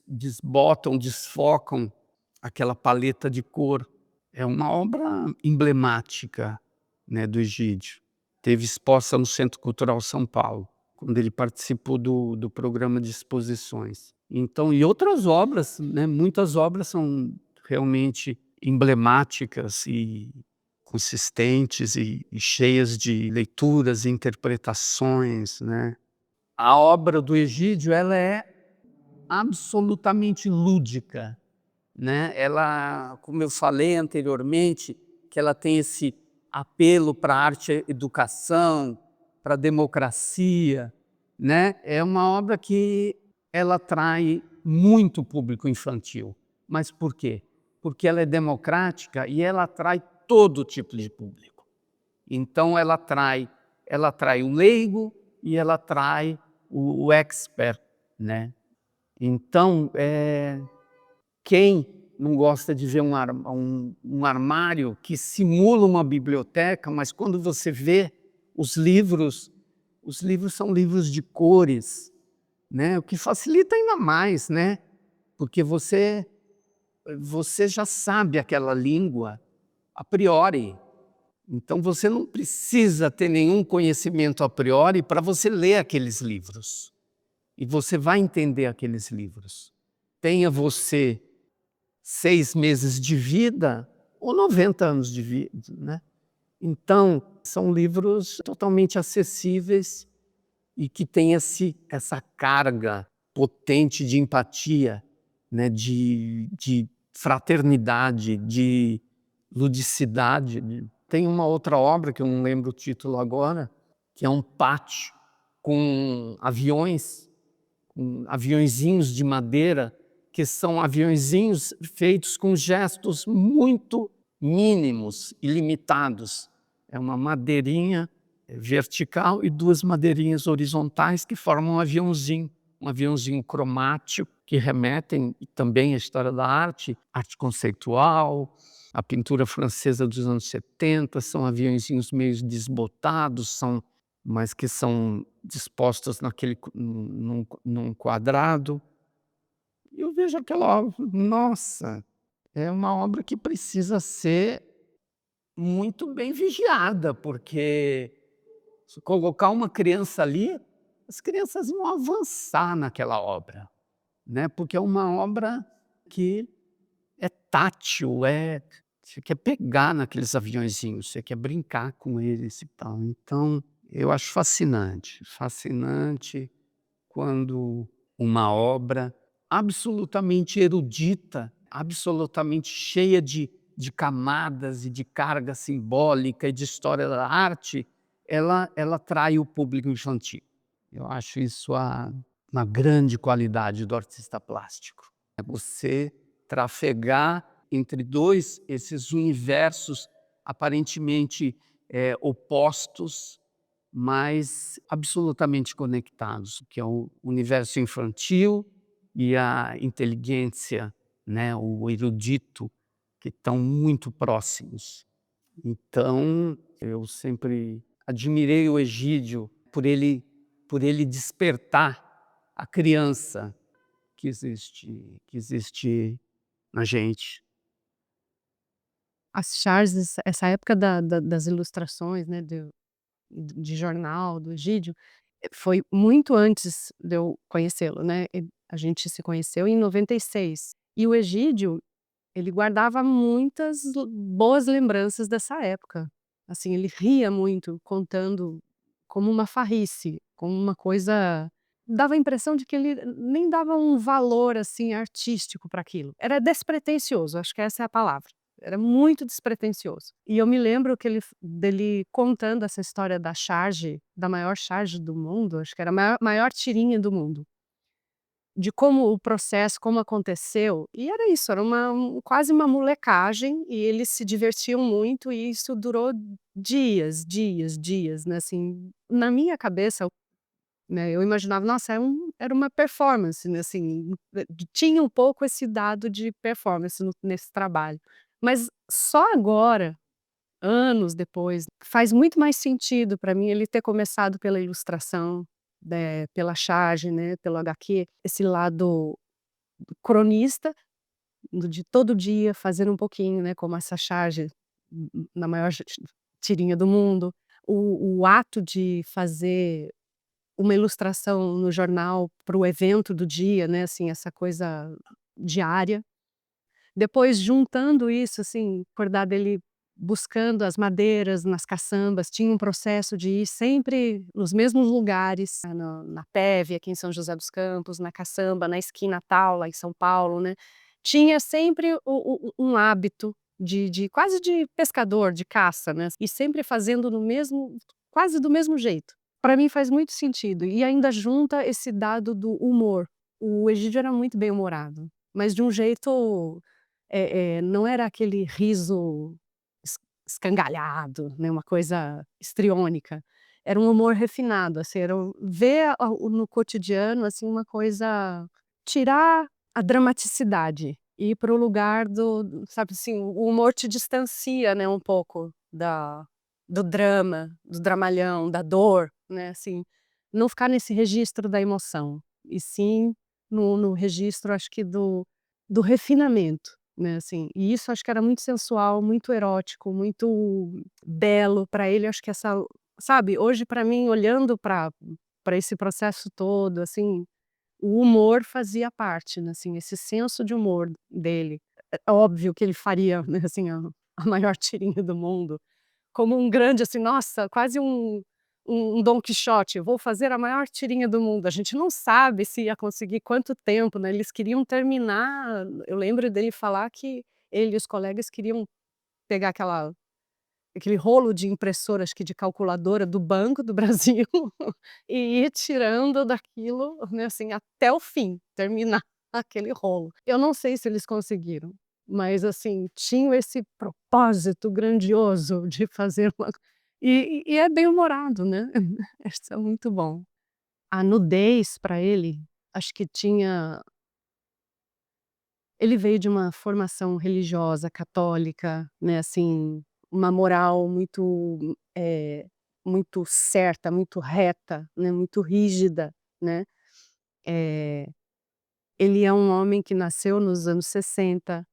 desbotam, desfocam aquela paleta de cor. É uma obra emblemática, né, do Egídio. Teve exposta no Centro Cultural São Paulo, quando ele participou do programa de exposições. Então, e outras obras, né, muitas obras são realmente emblemáticas e consistentes e cheias de leituras e interpretações, né. A obra do Egídio, ela é absolutamente lúdica, né? Ela, como eu falei anteriormente, que ela tem esse apelo para a arte e educação, para a democracia, né? É uma obra que ela atrai muito público infantil. Mas por quê? Porque ela é democrática e ela atrai todo tipo de público. Então ela atrai o leigo e ela atrai o expert, né? Então, quem não gosta de ver um armário que simula uma biblioteca, mas quando você vê os livros são livros de cores, né? O que facilita ainda mais, né? Porque você já sabe aquela língua a priori. Então você não precisa ter nenhum conhecimento a priori para você ler aqueles livros. E você vai entender aqueles livros. Tenha você 6 meses de vida ou 90 anos de vida, né? Então, são livros totalmente acessíveis e que têm essa carga potente de empatia, né? De fraternidade, de ludicidade. Tem uma outra obra, que eu não lembro o título agora, que é um pátio com aviõezinhos de madeira, que são aviõezinhos feitos com gestos muito mínimos e limitados. É uma madeirinha vertical e 2 madeirinhas horizontais que formam um aviãozinho cromático, que remetem também à história da arte conceitual, a pintura francesa dos anos 70, são aviõezinhos meio desbotados, mas que são dispostos num quadrado. E eu vejo aquela obra, nossa, é uma obra que precisa ser muito bem vigiada, porque se colocar uma criança ali, as crianças vão avançar naquela obra, né? Porque é uma obra que é tátil, você quer pegar naqueles aviõezinhos, você quer brincar com eles e tal. Então, eu acho fascinante quando uma obra absolutamente erudita, absolutamente cheia de camadas e de carga simbólica e de história da arte, ela atrai o público infantil. Eu acho isso uma grande qualidade do artista plástico. É você trafegar entre esses universos aparentemente opostos, mas absolutamente conectados, que é o universo infantil e a inteligência, né, o erudito, que estão muito próximos. Então, eu sempre admirei o Egídio por ele despertar a criança que existe na gente.
As Charges, essa época das ilustrações, né, de jornal, do Egídio, foi muito antes de eu conhecê-lo, né, a gente se conheceu em 96. E o Egídio, ele guardava muitas boas lembranças dessa época. Assim, ele ria muito, contando como uma farrice, como uma coisa. Dava a impressão de que ele nem dava um valor assim artístico para aquilo. Era despretensioso, acho que essa é a palavra. Era muito despretensioso. E eu me lembro que dele contando essa história da charge, da maior charge do mundo, acho que era a maior tirinha do mundo, de como o processo, como aconteceu, e era isso, era quase uma molecagem, e eles se divertiam muito, e isso durou dias, dias, dias, né, assim, na minha cabeça, né, eu imaginava, nossa, era uma performance, né, assim, tinha um pouco esse dado de performance nesse trabalho, mas só agora, anos depois, faz muito mais sentido para mim ele ter começado pela ilustração, pela charge, né, pelo HQ, esse lado cronista, de todo dia fazer um pouquinho, né, como essa charge na maior tirinha do mundo, o ato de fazer uma ilustração no jornal para o evento do dia, né, assim, essa coisa diária. Depois juntando isso, assim, acordar dele buscando as madeiras nas caçambas, tinha um processo de ir sempre nos mesmos lugares, na Peve, aqui em São José dos Campos, na caçamba, na esquina tal, lá em São Paulo, né. Tinha sempre um hábito de quase de pescador, de caça, né, e sempre fazendo no mesmo quase do mesmo jeito. Para mim faz muito sentido, e ainda junta esse dado do humor. O Egídio era muito bem-humorado, mas de um jeito não era aquele riso es escangalhado, né, uma coisa histriônica. Era um humor refinado, assim, era ver no cotidiano, assim, uma coisa tirar a dramaticidade, e ir para o lugar sabe, assim, o humor te distancia, né, um pouco do drama, do dramalhão, da dor, né, assim, não ficar nesse registro da emoção, e sim no registro, acho que do refinamento, né, assim, e isso acho que era muito sensual, muito erótico, muito belo para ele, acho que essa, sabe, hoje para mim olhando para esse processo todo, assim, o humor fazia parte, né, assim, esse senso de humor dele. É óbvio que ele faria, né, assim, a maior tirinha do mundo, como um grande, assim, nossa, quase um Dom Quixote, vou fazer a maior tirinha do mundo. A gente não sabe se ia conseguir quanto tempo, né, eles queriam terminar, eu lembro dele falar que ele e os colegas queriam pegar aquele rolo de impressora, acho que de calculadora do Banco do Brasil, e ir tirando daquilo, né, assim, até o fim, terminar aquele rolo. Eu não sei se eles conseguiram, mas, assim, tinham esse propósito grandioso de fazer uma e é bem-humorado, né. Isso é muito bom. A nudez para ele, acho que tinha ele veio de uma formação religiosa católica, né, assim, uma moral muito certa, muito reta, né, muito rígida, né. Eh, ele é um homem que nasceu nos anos 60,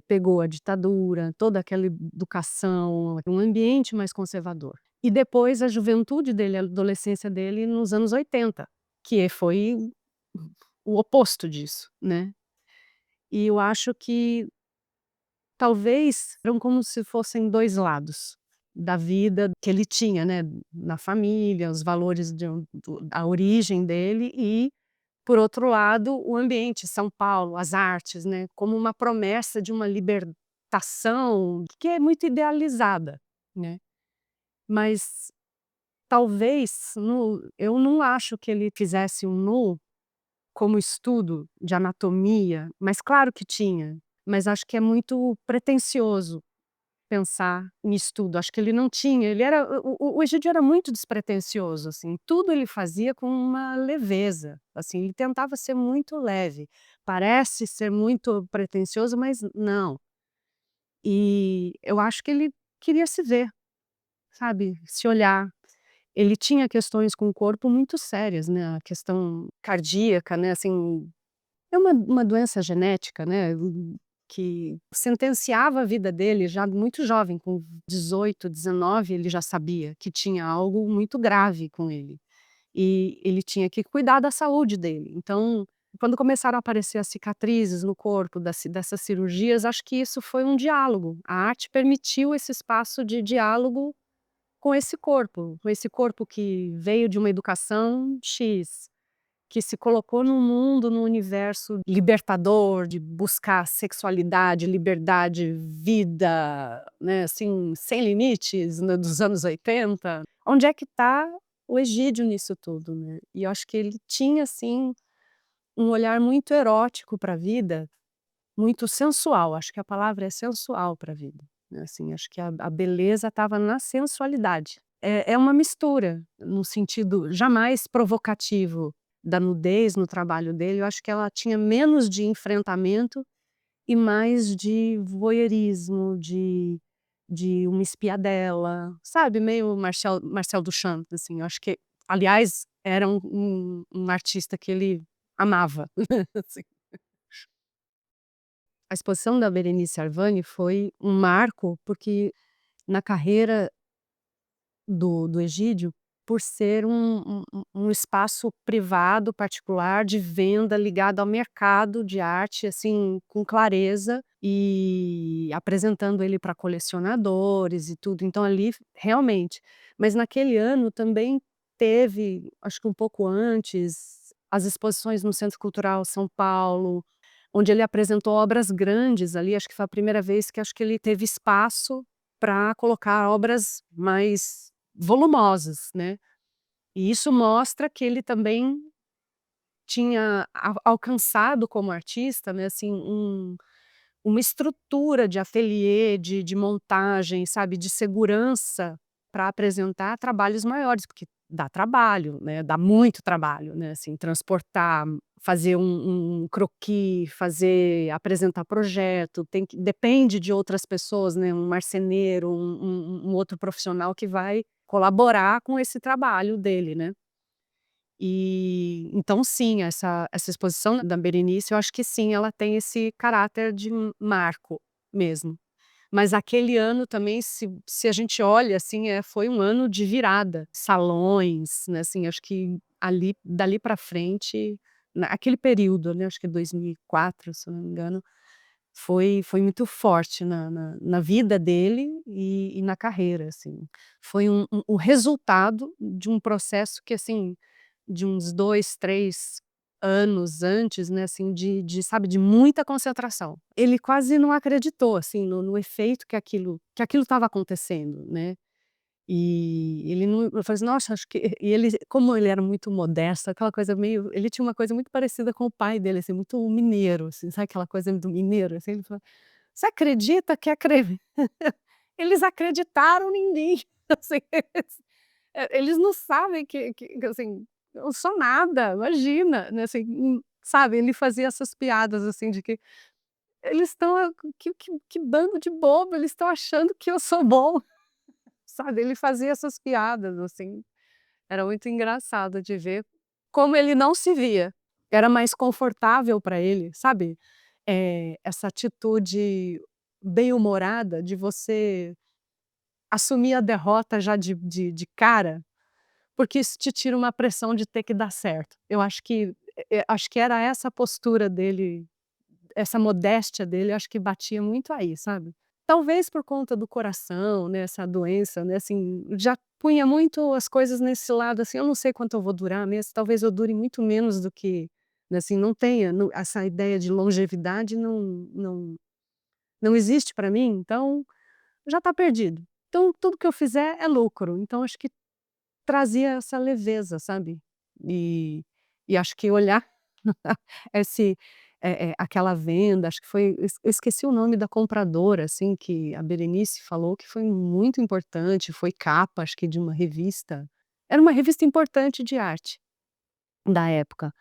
pegou a ditadura, toda aquela educação, um ambiente mais conservador. E depois a juventude dele, a adolescência dele nos anos 80, que foi o oposto disso, né. E eu acho que talvez eram como se fossem 2 lados da vida que ele tinha, né, na família, os valores a origem dele e, por outro lado, o ambiente, São Paulo, as artes, né, como uma promessa de uma libertação que é muito idealizada, né. Mas talvez eu não acho que ele fizesse um nu como estudo de anatomia, mas claro que tinha, mas acho que é muito pretensioso pensar em estudo, acho que ele não tinha, ele era o Egídio era muito despretensioso, assim, tudo ele fazia com uma leveza, assim, ele tentava ser muito leve, parece ser muito pretensioso, mas não. E eu acho que ele queria se ver, sabe, se olhar. Ele tinha questões com o corpo muito sérias, né, a questão cardíaca, né, assim, é uma doença genética, né, que sentenciava a vida dele já muito jovem, com 18, 19, ele já sabia que tinha algo muito grave com ele. E ele tinha que cuidar da saúde dele. Então, Quando começaram a aparecer as cicatrizes no corpo dessas cirurgias, acho que isso foi um diálogo. A arte permitiu esse espaço de diálogo com esse corpo que veio de uma educação X, que se colocou no mundo, no universo libertador, de buscar sexualidade, liberdade, vida, né, assim, sem limites, né, dos anos 80. Onde é que está o Egídio nisso tudo, né? E eu acho que ele tinha, assim, um olhar muito erótico para a vida, muito sensual, acho que a palavra é sensual para a vida, né, assim, acho que a beleza estava na sensualidade. É uma mistura, no sentido jamais provocativo da nudez no trabalho dele, eu acho que ela tinha menos de enfrentamento e mais de voyeurismo, de uma espiadela, sabe, meio Marcel Duchamp, assim, eu acho que aliás, era um artista que ele amava, assim. A exposição da Berenice Arvani foi um marco, porque na carreira do Egídio, por ser um espaço privado, particular, de venda ligado ao mercado de arte, assim, com clareza, e apresentando ele para colecionadores e tudo, então ali, realmente. Mas naquele ano também teve, acho que um pouco antes, as exposições no Centro Cultural São Paulo, onde ele apresentou obras grandes ali, acho que foi a primeira vez que acho que ele teve espaço para colocar obras mais volumosas, né. E isso mostra que ele também tinha alcançado como artista, né, assim, uma estrutura de ateliê, de montagem, sabe, de segurança para apresentar trabalhos maiores, porque dá trabalho, né, dá muito trabalho, né, assim, transportar, fazer um croquis, apresentar projeto, depende de outras pessoas, né, um marceneiro, um outro profissional que vai colaborar com esse trabalho dele, né. E então sim, essa exposição da Berenice, eu acho que sim, ela tem esse caráter de marco mesmo. Mas aquele ano também, se a gente olha, assim, foi um ano de virada, salões, né, assim, acho que ali dali para frente, aquele período, né, acho que 2004, se eu não me engano, foi muito forte na vida dele e na carreira, assim. Foi o resultado de um processo que, assim, de uns 2, 3 anos antes, né, assim, sabe, de muita concentração. Ele quase não acreditou, assim, no efeito que aquilo estava acontecendo, né. E ele não, eu falei assim: "Nossa, acho que", e ele, como ele era muito modesto, aquela coisa meio, ele tinha uma coisa muito parecida com o pai dele, assim, muito mineiro, assim, sabe aquela coisa do mineiro, assim, ele falou: "Você acredita que eles acreditaram em mim", assim, eles não sabem que, assim, eu sou nada, imagina, né, assim, sabe, ele fazia essas piadas, assim, de que eles estão, que bando de bobo, eles estão achando que eu sou bom, sabe, ele fazia essas piadas, assim, era muito engraçado de ver como ele não se via, era mais confortável para ele, sabe, essa atitude bem-humorada de você assumir a derrota já de cara. Porque isso te tira uma pressão de ter que dar certo. Eu acho que era essa postura dele, essa modéstia dele, acho que batia muito aí, sabe. Talvez por conta do coração, né, essa doença, né, assim, já punha muito as coisas nesse lado, assim, eu não sei quanto eu vou durar mesmo, talvez eu dure muito menos do que, né, assim, não tenha, essa ideia de longevidade não existe para mim, então já está perdido. Então tudo que eu fizer é lucro, então acho que trazia essa leveza, sabe. E e acho que olhar esse, aquela venda, acho que foi, eu esqueci o nome da compradora, assim, que a Berenice falou que foi muito importante, foi capa, acho que de uma revista, era uma revista importante de arte, da época.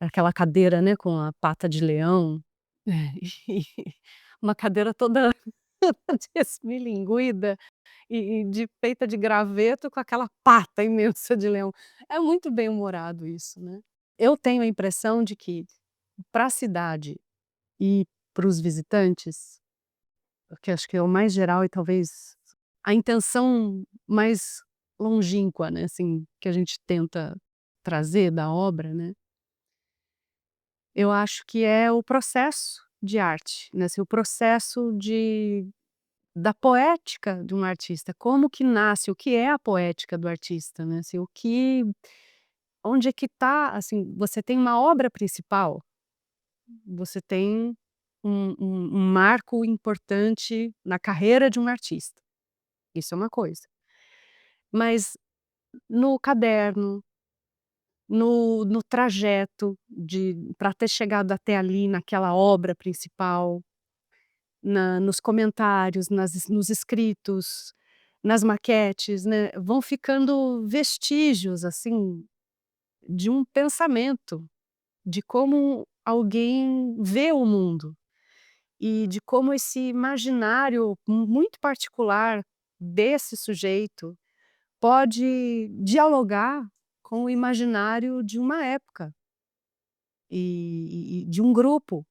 Aquela cadeira, né, com a pata de leão, e uma cadeira toda desmilinguida. E de feita de graveto com aquela pata imensa de leão. É muito bem-humorado isso, né. Eu tenho a impressão de que para a cidade e para os visitantes, que acho que é o mais geral e talvez a intenção mais longínqua, né, assim, que a gente tenta trazer da obra, né, Eu acho que é o processo de arte, né, assim, o processo da poética de um artista, como que nasce, o que é a poética do artista, né, assim, onde é que está, assim, você tem uma obra principal, você tem um marco importante na carreira de um artista, isso é uma coisa. Mas no caderno, no trajeto de para ter chegado até ali naquela obra principal, nos comentários, nos escritos, nas maquetes, né, vão ficando vestígios, assim, de um pensamento, de como alguém vê o mundo e de como esse imaginário muito particular desse sujeito pode dialogar com o imaginário de uma época e de um grupo.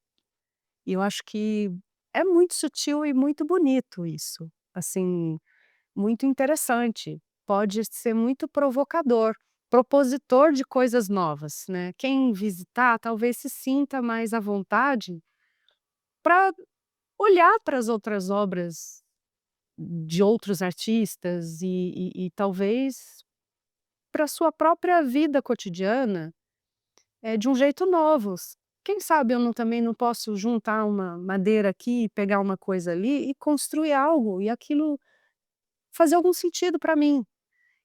E eu acho que é muito sutil e muito bonito isso, assim, muito interessante. Pode ser muito provocador, propositor de coisas novas, né. Quem visitar talvez se sinta mais à vontade para olhar para as outras obras de outros artistas e talvez para sua própria vida cotidiana, de um jeito novo. Quem sabe eu também não posso juntar uma madeira aqui, pegar uma coisa ali e construir algo, e aquilo fazer algum sentido para mim.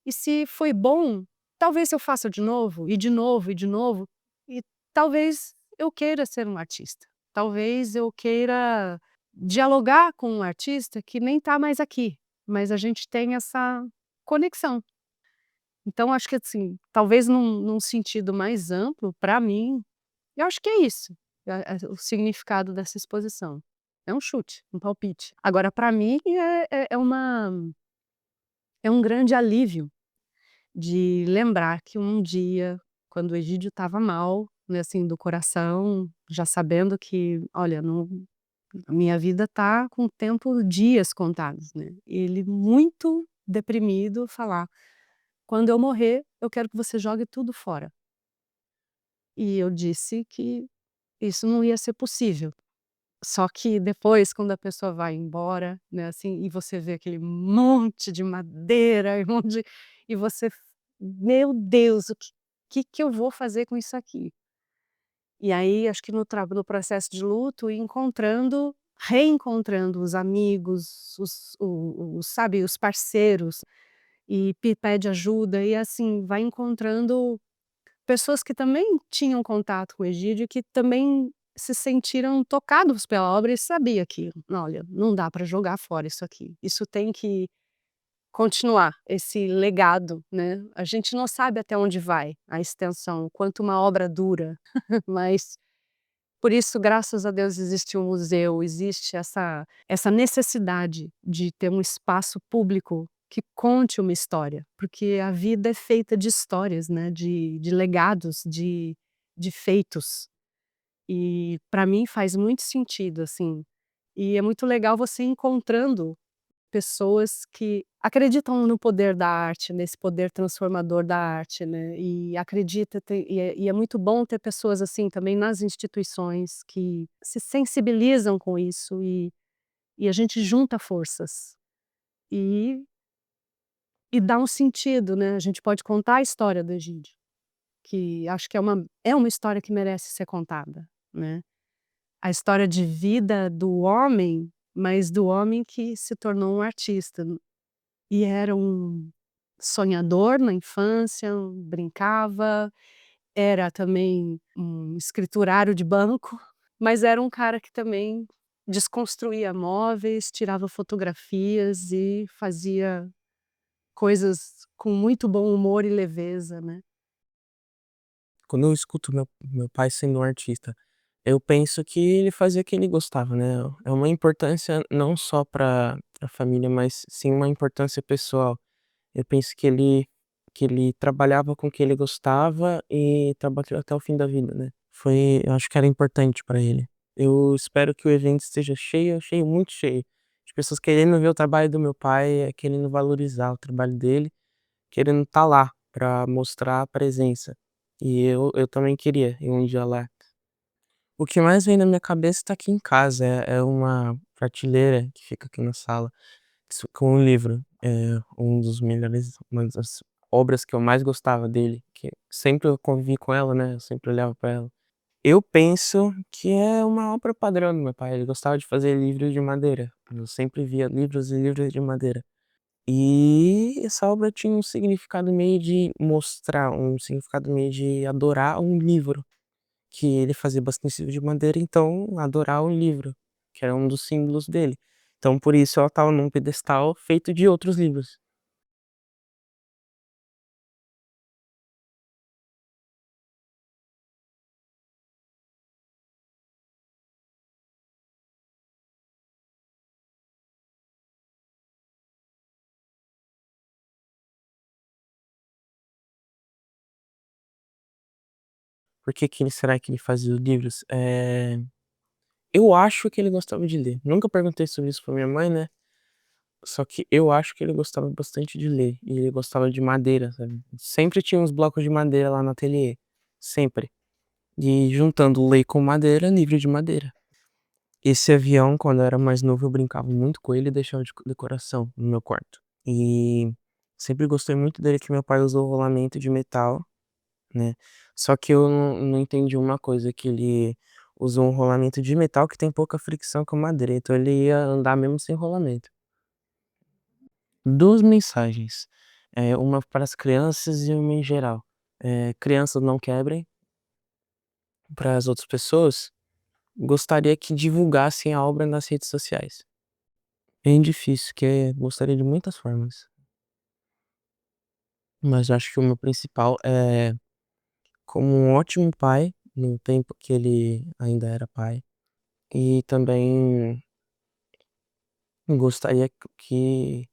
E se foi bom, talvez eu faça de novo, e de novo, e de novo, e talvez eu queira ser um artista. Talvez eu queira dialogar com um artista que nem está mais aqui, mas a gente tem essa conexão. Então acho que, assim, talvez num sentido mais amplo, para mim, eu acho que é isso, o significado dessa exposição. É um chute, um palpite. Agora para mim é um grande alívio de lembrar que um dia, quando o Egídio estava mal, né, assim, do coração, já sabendo que: "Olha, não, a minha vida tá com o tempo dias contados", né, ele muito deprimido falar: "Quando eu morrer, eu quero que você jogue tudo fora". E eu disse que isso não ia ser possível. Só que depois, quando a pessoa vai embora, né, assim, e você vê aquele monte de madeira, e um monte de, e você: "Meu Deus, o que eu vou fazer com isso aqui?". E aí, acho que no processo de luto, reencontrando os amigos, sabe, os parceiros, e pede ajuda, e assim, vai encontrando pessoas que também tinham contato com o Egídio, que também se sentiram tocados pela obra e sabia que: "Olha, não dá para jogar fora isso aqui, isso tem que continuar, esse legado", né. A gente não sabe até onde vai a extensão, quanto uma obra dura, mas por isso, graças a Deus, existe um museu, existe essa necessidade de ter um espaço público que conte uma história, porque a vida é feita de histórias, né, de legados, de feitos. E para mim faz muito sentido, assim. E é muito legal você encontrando pessoas que acreditam no poder da arte, nesse poder transformador da arte, né, e acredita, e é muito bom ter pessoas assim também nas instituições que se sensibilizam com isso, e a gente junta forças, e dá um sentido, né, a gente pode contar a história do Egídio, que acho que é uma história que merece ser contada, né. A história de vida do homem, mas do homem que se tornou um artista. E era um sonhador na infância, brincava, era também um escriturário de banco, mas era um cara que também desconstruía móveis, tirava fotografias e fazia coisas com muito bom humor e leveza, né.
Quando eu escuto meu pai sendo um artista, eu penso que ele fazia o que ele gostava, né. É uma importância não só pra família, mas sim uma importância pessoal. Eu penso que ele trabalhava com o que ele gostava e trabalhou até o fim da vida, né. Eu acho que era importante pra ele. Eu espero que o evento esteja cheio, cheio, muito cheio, de pessoas querendo ver o trabalho do meu pai, querendo valorizar o trabalho dele, querendo estar lá pra mostrar a presença. E eu também queria ir um dia lá. O que mais vem na minha cabeça tá aqui em casa, é uma prateleira que fica aqui na sala, com um livro, uma das obras que eu mais gostava dele, que sempre eu convivi com ela, né, eu sempre olhava pra ela. Eu penso que é uma obra padrão do meu pai, ele gostava de fazer livros de madeira, eu sempre via livros e livros de madeira. E essa obra tinha um significado meio de mostrar, um significado meio de adorar um livro, que ele fazia bastante livro de madeira, então adorar o livro, que era um dos símbolos dele. Então por isso ela estava num pedestal feito de outros livros. Por que que será que ele fazia os livros? Eu acho que ele gostava de ler. Nunca perguntei sobre isso pra minha mãe, né, só que eu acho que ele gostava bastante de ler, e ele gostava de madeira, sabe. Sempre tinha uns blocos de madeira lá no ateliê, sempre. E juntando lei com madeira, livro de madeira. Esse avião, quando eu era mais novo, eu brincava muito com ele e deixava de decoração no meu quarto. E sempre gostei muito dele, que meu pai usou rolamento de metal, né. Só que eu não entendi uma coisa, que ele usou um rolamento de metal que tem pouca fricção com madeira, então ele ia andar mesmo sem rolamento. 2 mensagens, uma para as crianças e uma em geral. Crianças não quebrem, para as outras pessoas, gostaria que divulgassem a obra nas redes sociais. Bem difícil, que gostaria de muitas formas, mas acho que o meu principal é como um ótimo pai, no tempo que ele ainda era pai, e também gostaria que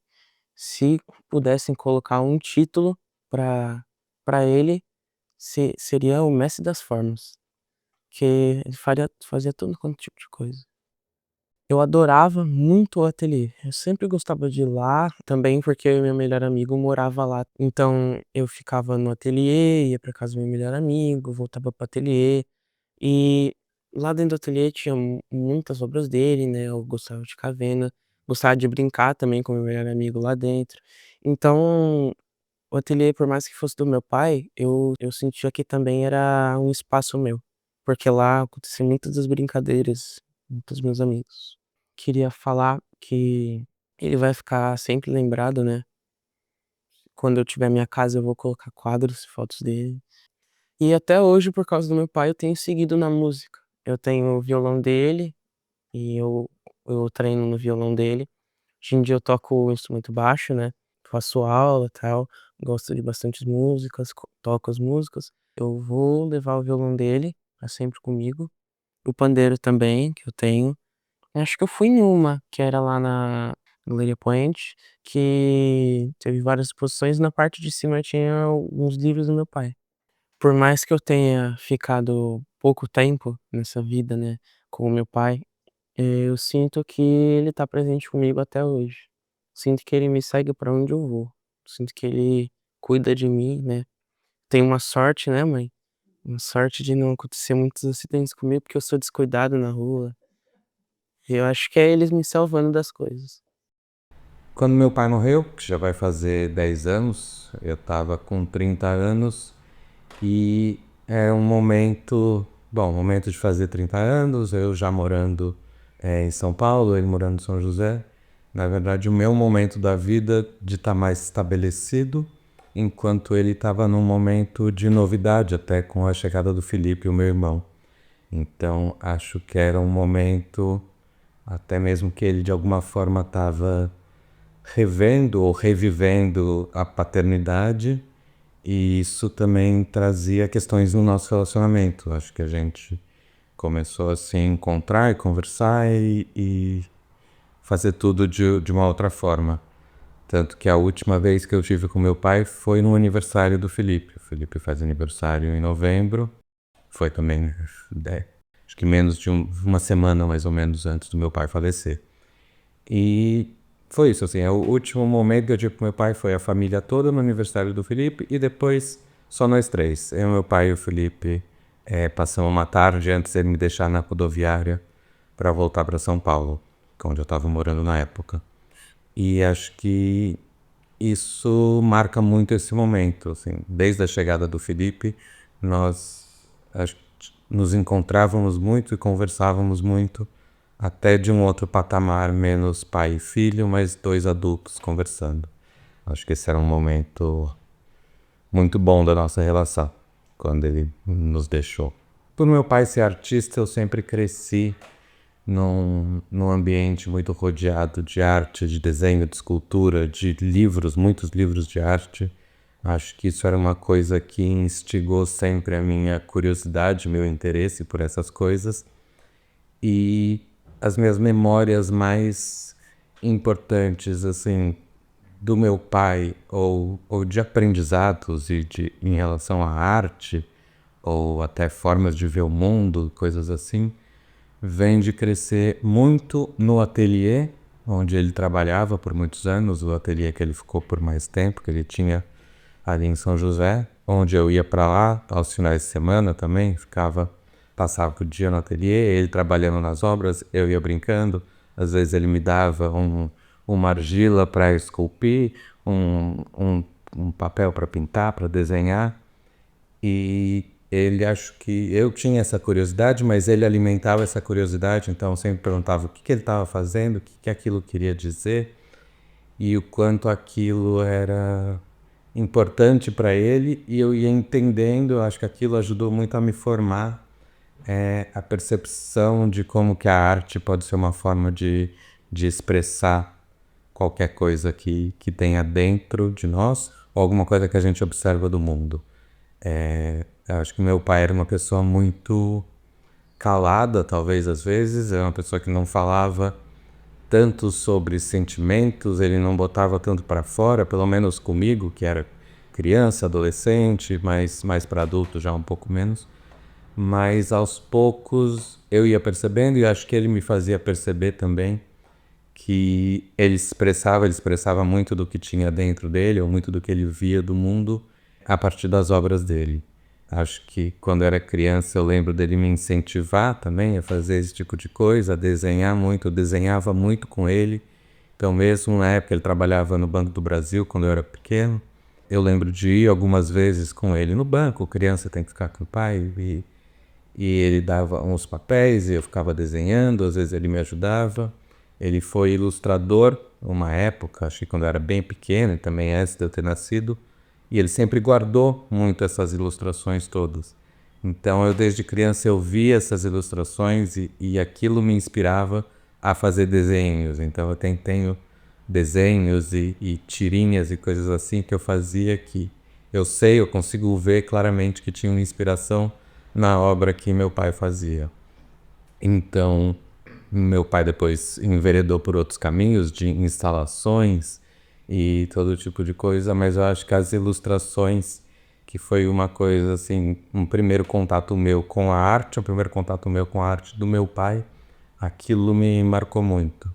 se pudessem colocar um título para ele, seria o mestre das formas, que ele fazia todo quanto tipo de coisa. Eu adorava muito o ateliê, eu sempre gostava de ir lá, também porque eu e meu melhor amigo morava lá, então eu ficava no ateliê, ia pra casa do meu melhor amigo, voltava para o ateliê, e lá dentro do ateliê tinha muitas obras dele, né, eu gostava de ficar vendo, gostava de brincar também com o meu melhor amigo lá dentro. Então, o ateliê, por mais que fosse do meu pai, eu sentia que também era um espaço meu, porque lá aconteciam muitas das brincadeiras dos meus amigos. Queria falar que ele vai ficar sempre lembrado, né. Quando eu tiver minha casa, eu vou colocar quadros e fotos dele. E até hoje, por causa do meu pai, eu tenho seguido na música. Eu tenho o violão dele e eu treino no violão dele. Hoje em dia eu toco o instrumento baixo, né, faço aula, e tal, gosto de bastantes músicas, toco as músicas. Eu vou levar o violão dele pra sempre comigo, o pandeiro também, que eu tenho. Acho que eu fui em uma, que era lá na Galeria Poente, que teve várias exposições, na parte de cima tinha alguns livros do meu pai. Por mais que eu tenha ficado pouco tempo nessa vida, né, com o meu pai, eu sinto que ele tá presente comigo até hoje. Sinto que ele me segue pra onde eu vou. Sinto que ele cuida de mim, né. Tenho uma sorte, né, mãe, uma sorte de não acontecer muitos acidentes comigo, porque eu sou descuidado na rua. E eu acho que é eles me salvando das coisas.
Quando meu pai morreu, que já vai fazer 10 anos, eu estava com 30 anos e era um momento, bom, momento de fazer 30 anos, eu já morando em São Paulo, ele morando em São José. Na verdade, o meu momento da vida de estar mais estabelecido, enquanto ele estava num momento de novidade, até com a chegada do Felipe, o meu irmão. Então, acho que era um momento, até mesmo que ele de alguma forma estava revendo ou revivendo a paternidade, e isso também trazia questões no nosso relacionamento. Acho que a gente começou a se encontrar e conversar e fazer tudo de uma outra forma. Tanto que a última vez que eu tive com meu pai foi no aniversário do Felipe. O Felipe faz aniversário em novembro. Foi também, acho que menos de uma semana mais ou menos antes do meu pai falecer. E foi isso, assim, o último momento que eu tive com meu pai foi a família toda no aniversário do Felipe e depois só nós três, eu, meu pai e o Felipe, Passamos uma tarde antes dele me deixar na rodoviária para voltar para São Paulo, onde eu estava morando na época. E acho que isso marca muito esse momento, assim, desde a chegada do Felipe, nós nos encontrávamos muito e conversávamos muito, até de um outro patamar, menos pai e filho, mas dois adultos conversando. Acho que esse era um momento muito bom da nossa relação, quando ele nos deixou. Por meu pai ser artista, eu sempre cresci num ambiente muito rodeado de arte, de desenho, de escultura, de livros, muitos livros de arte. Acho que isso era uma coisa que instigou sempre a minha curiosidade, meu interesse por essas coisas. E as minhas memórias mais importantes, assim, do meu pai, ou de aprendizados em relação à arte, ou até formas de ver o mundo, coisas assim, vem de crescer muito no ateliê, onde ele trabalhava por muitos anos, o ateliê que ele ficou por mais tempo, que ele tinha ali em São José, onde eu ia para lá aos finais de semana também, passava o dia no ateliê, ele trabalhando nas obras, eu ia brincando, às vezes ele me dava uma argila para esculpir, um papel para pintar, para desenhar, e ele, acho que eu tinha essa curiosidade, mas ele alimentava essa curiosidade, então eu sempre perguntava o que ele estava fazendo, o que aquilo queria dizer, e o quanto aquilo era importante para ele, e eu ia entendendo, eu acho que aquilo ajudou muito a me formar a percepção de como que a arte pode ser uma forma de expressar qualquer coisa que tenha dentro de nós, ou alguma coisa que a gente observa do mundo. Eu acho que meu pai era uma pessoa muito calada, talvez às vezes, era uma pessoa que não falava tanto sobre sentimentos, ele não botava tanto para fora, pelo menos comigo, que era criança, adolescente, mais para adulto já um pouco menos. Mas aos poucos eu ia percebendo, e acho que ele me fazia perceber também, que ele expressava muito do que tinha dentro dele, ou muito do que ele via do mundo, a partir das obras dele. Acho que quando eu era criança eu lembro dele me incentivar também a fazer esse tipo de coisa, a desenhar muito, eu desenhava muito com ele. Então mesmo na época ele trabalhava no Banco do Brasil, quando eu era pequeno, eu lembro de ir algumas vezes com ele no banco, criança tem que ficar com o pai, e ele dava uns papéis e eu ficava desenhando, às vezes ele me ajudava. Ele foi ilustrador uma época, acho que quando eu era bem pequeno, e também antes de eu ter nascido, e ele sempre guardou muito essas ilustrações todas. Então eu desde criança eu via essas ilustrações e aquilo me inspirava a fazer desenhos. Então eu tenho desenhos e tirinhas e coisas assim que eu fazia que eu consigo ver claramente que tinha uma inspiração na obra que meu pai fazia. Então meu pai depois enveredou por outros caminhos de instalações e todo tipo de coisa, mas eu acho que as ilustrações, que foi uma coisa assim, um primeiro contato meu com a arte, do meu pai, aquilo me marcou muito.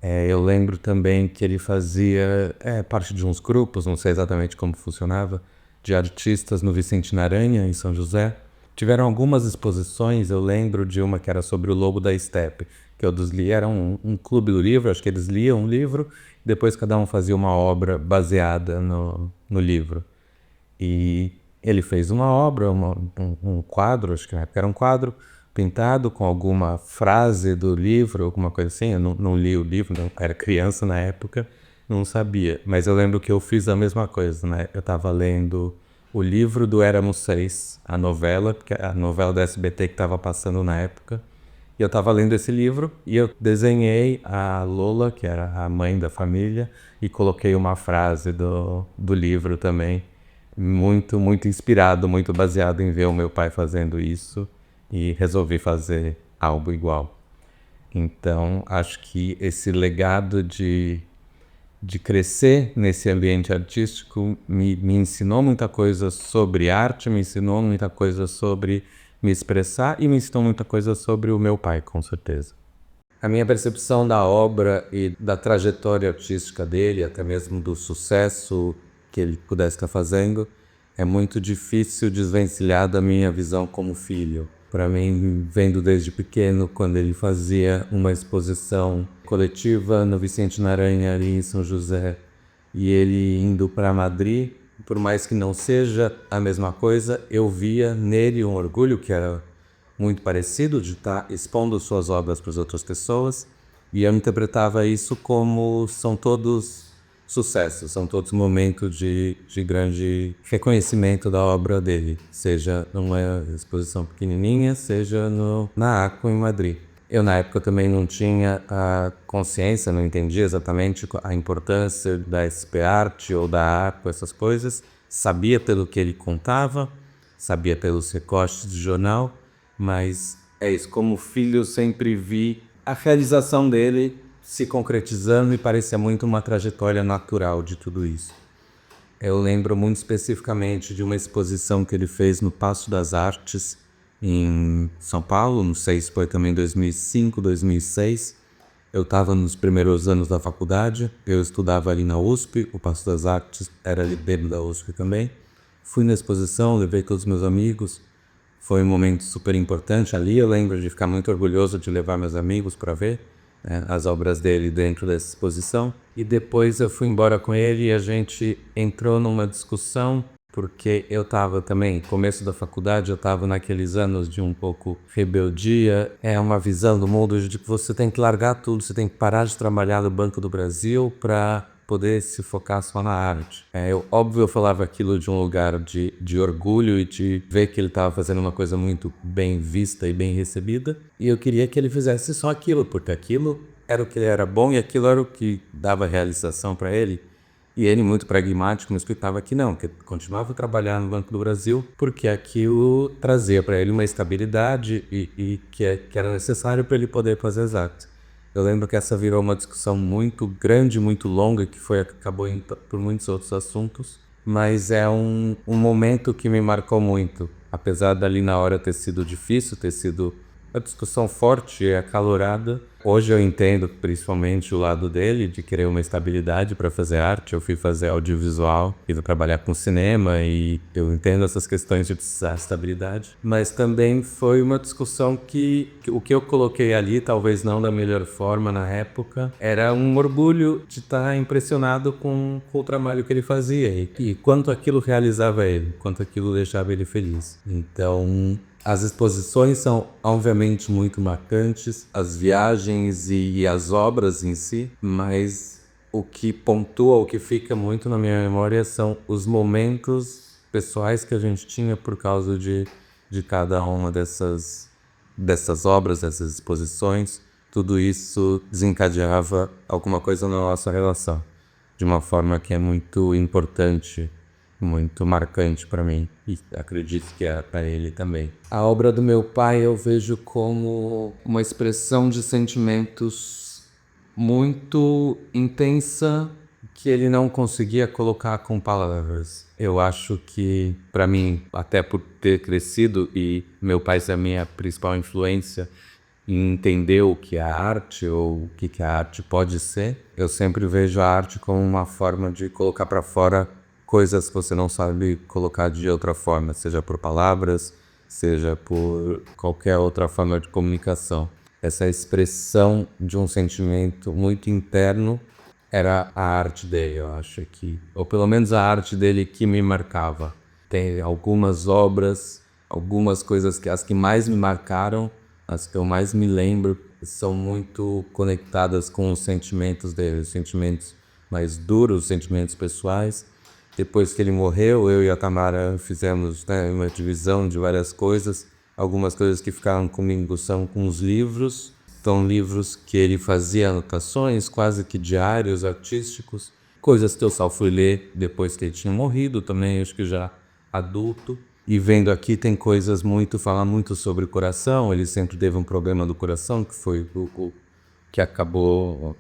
Eu lembro também que ele fazia parte de uns grupos, não sei exatamente como funcionava, de artistas no Vicente Aranha, em São José. Tiveram algumas exposições, eu lembro de uma que era sobre o Lobo da Estepe, que eu li, era um clube do livro, acho que eles liam um livro, depois cada um fazia uma obra baseada no livro. E ele fez uma obra, um quadro, acho que na época era um quadro, pintado com alguma frase do livro, alguma coisa assim. Eu não li o livro, não, era criança na época, não sabia. Mas eu lembro que eu fiz a mesma coisa, né? Eu estava lendo o livro do Éramos Seis, a novela da SBT que estava passando na época. E eu estava lendo esse livro e eu desenhei a Lola, que era a mãe da família, e coloquei uma frase do livro também. Muito, muito inspirado, muito baseado em ver o meu pai fazendo isso, e resolvi fazer algo igual. Então, acho que esse legado de crescer nesse ambiente artístico me ensinou muita coisa sobre arte, me ensinou muita coisa sobre me expressar e me ensinou muita coisa sobre o meu pai, com certeza. A minha percepção da obra e da trajetória artística dele, até mesmo do sucesso que ele pudesse estar fazendo, é muito difícil desvencilhar da minha visão como filho. Para mim, vendo desde pequeno, quando ele fazia uma exposição coletiva no Vicente Naranha, ali em São José, e ele indo para Madrid, por mais que não seja a mesma coisa, eu via nele um orgulho que era muito parecido de estar expondo suas obras para as outras pessoas, e eu interpretava isso como são todos sucessos, são todos momentos de grande reconhecimento da obra dele, seja numa exposição pequenininha, seja na ACO em Madrid. Eu na época também não tinha a consciência, não entendia exatamente a importância da SP Arte ou da ACO, essas coisas. Sabia pelo que ele contava, sabia pelos recortes de jornal, mas é isso, como filho eu sempre vi a realização dele se concretizando e parecia muito uma trajetória natural de tudo isso. Eu lembro muito especificamente de uma exposição que ele fez no Paço das Artes, em São Paulo, não sei se foi também 2005, 2006. Eu estava nos primeiros anos da faculdade, eu estudava ali na USP, o Paço das Artes era ali dentro da USP também. Fui na exposição, levei todos os meus amigos, foi um momento super importante ali. Eu lembro de ficar muito orgulhoso de levar meus amigos para ver as obras dele dentro dessa exposição. E depois eu fui embora com ele e a gente entrou numa discussão, porque eu estava também, começo da faculdade, eu estava naqueles anos de um pouco rebeldia. É uma visão do mundo de que você tem que largar tudo, você tem que parar de trabalhar no Banco do Brasil para poder se focar só na arte. Eu falava aquilo de um lugar de orgulho e de ver que ele estava fazendo uma coisa muito bem vista e bem recebida, e eu queria que ele fizesse só aquilo, porque aquilo era o que ele era bom e aquilo era o que dava realização para ele. E ele, muito pragmático, me explicava que não, que continuava trabalhando no Banco do Brasil porque aquilo trazia para ele uma estabilidade e que era necessário para ele poder fazer as artes. Eu lembro que essa virou uma discussão muito grande, muito longa, que acabou indo por muitos outros assuntos, mas é um momento que me marcou muito. Apesar dali na hora ter sido difícil, ter sido uma discussão forte e acalorada, hoje eu entendo principalmente o lado dele, de querer uma estabilidade para fazer arte. Eu fui fazer audiovisual e trabalhar com cinema e eu entendo essas questões de precisar de estabilidade. Mas também foi uma discussão que o que eu coloquei ali, talvez não da melhor forma na época, era um orgulho de estar impressionado com o trabalho que ele fazia e quanto aquilo realizava ele, quanto aquilo deixava ele feliz. Então, as exposições são, obviamente, muito marcantes, as viagens e as obras em si, mas o que pontua, o que fica muito na minha memória são os momentos pessoais que a gente tinha por causa de cada uma dessas obras, dessas exposições. Tudo isso desencadeava alguma coisa na nossa relação, de uma forma que é muito importante, muito marcante para mim, e acredito que é para ele também. A obra do meu pai eu vejo como uma expressão de sentimentos muito intensa que ele não conseguia colocar com palavras. Eu acho que, para mim, até por ter crescido e meu pai ser a minha principal influência em entender o que é a arte ou o que a arte pode ser, eu sempre vejo a arte como uma forma de colocar para fora coisas que você não sabe colocar de outra forma, seja por palavras, seja por qualquer outra forma de comunicação. Essa expressão de um sentimento muito interno era a arte dele, eu acho que, ou pelo menos a arte dele que me marcava. Tem algumas obras, algumas coisas que as que mais me marcaram, as que eu mais me lembro, são muito conectadas com os sentimentos dele, os sentimentos mais duros, os sentimentos pessoais. Depois que ele morreu, eu e a Tamara fizemos uma divisão de várias coisas. Algumas coisas que ficaram comigo são com os livros. São livros que ele fazia anotações, quase que diários artísticos. Coisas que eu só fui ler depois que ele tinha morrido também, acho que já adulto. E vendo aqui tem coisas fala muito sobre o coração. Ele sempre teve um problema do coração, que foi o que acabou...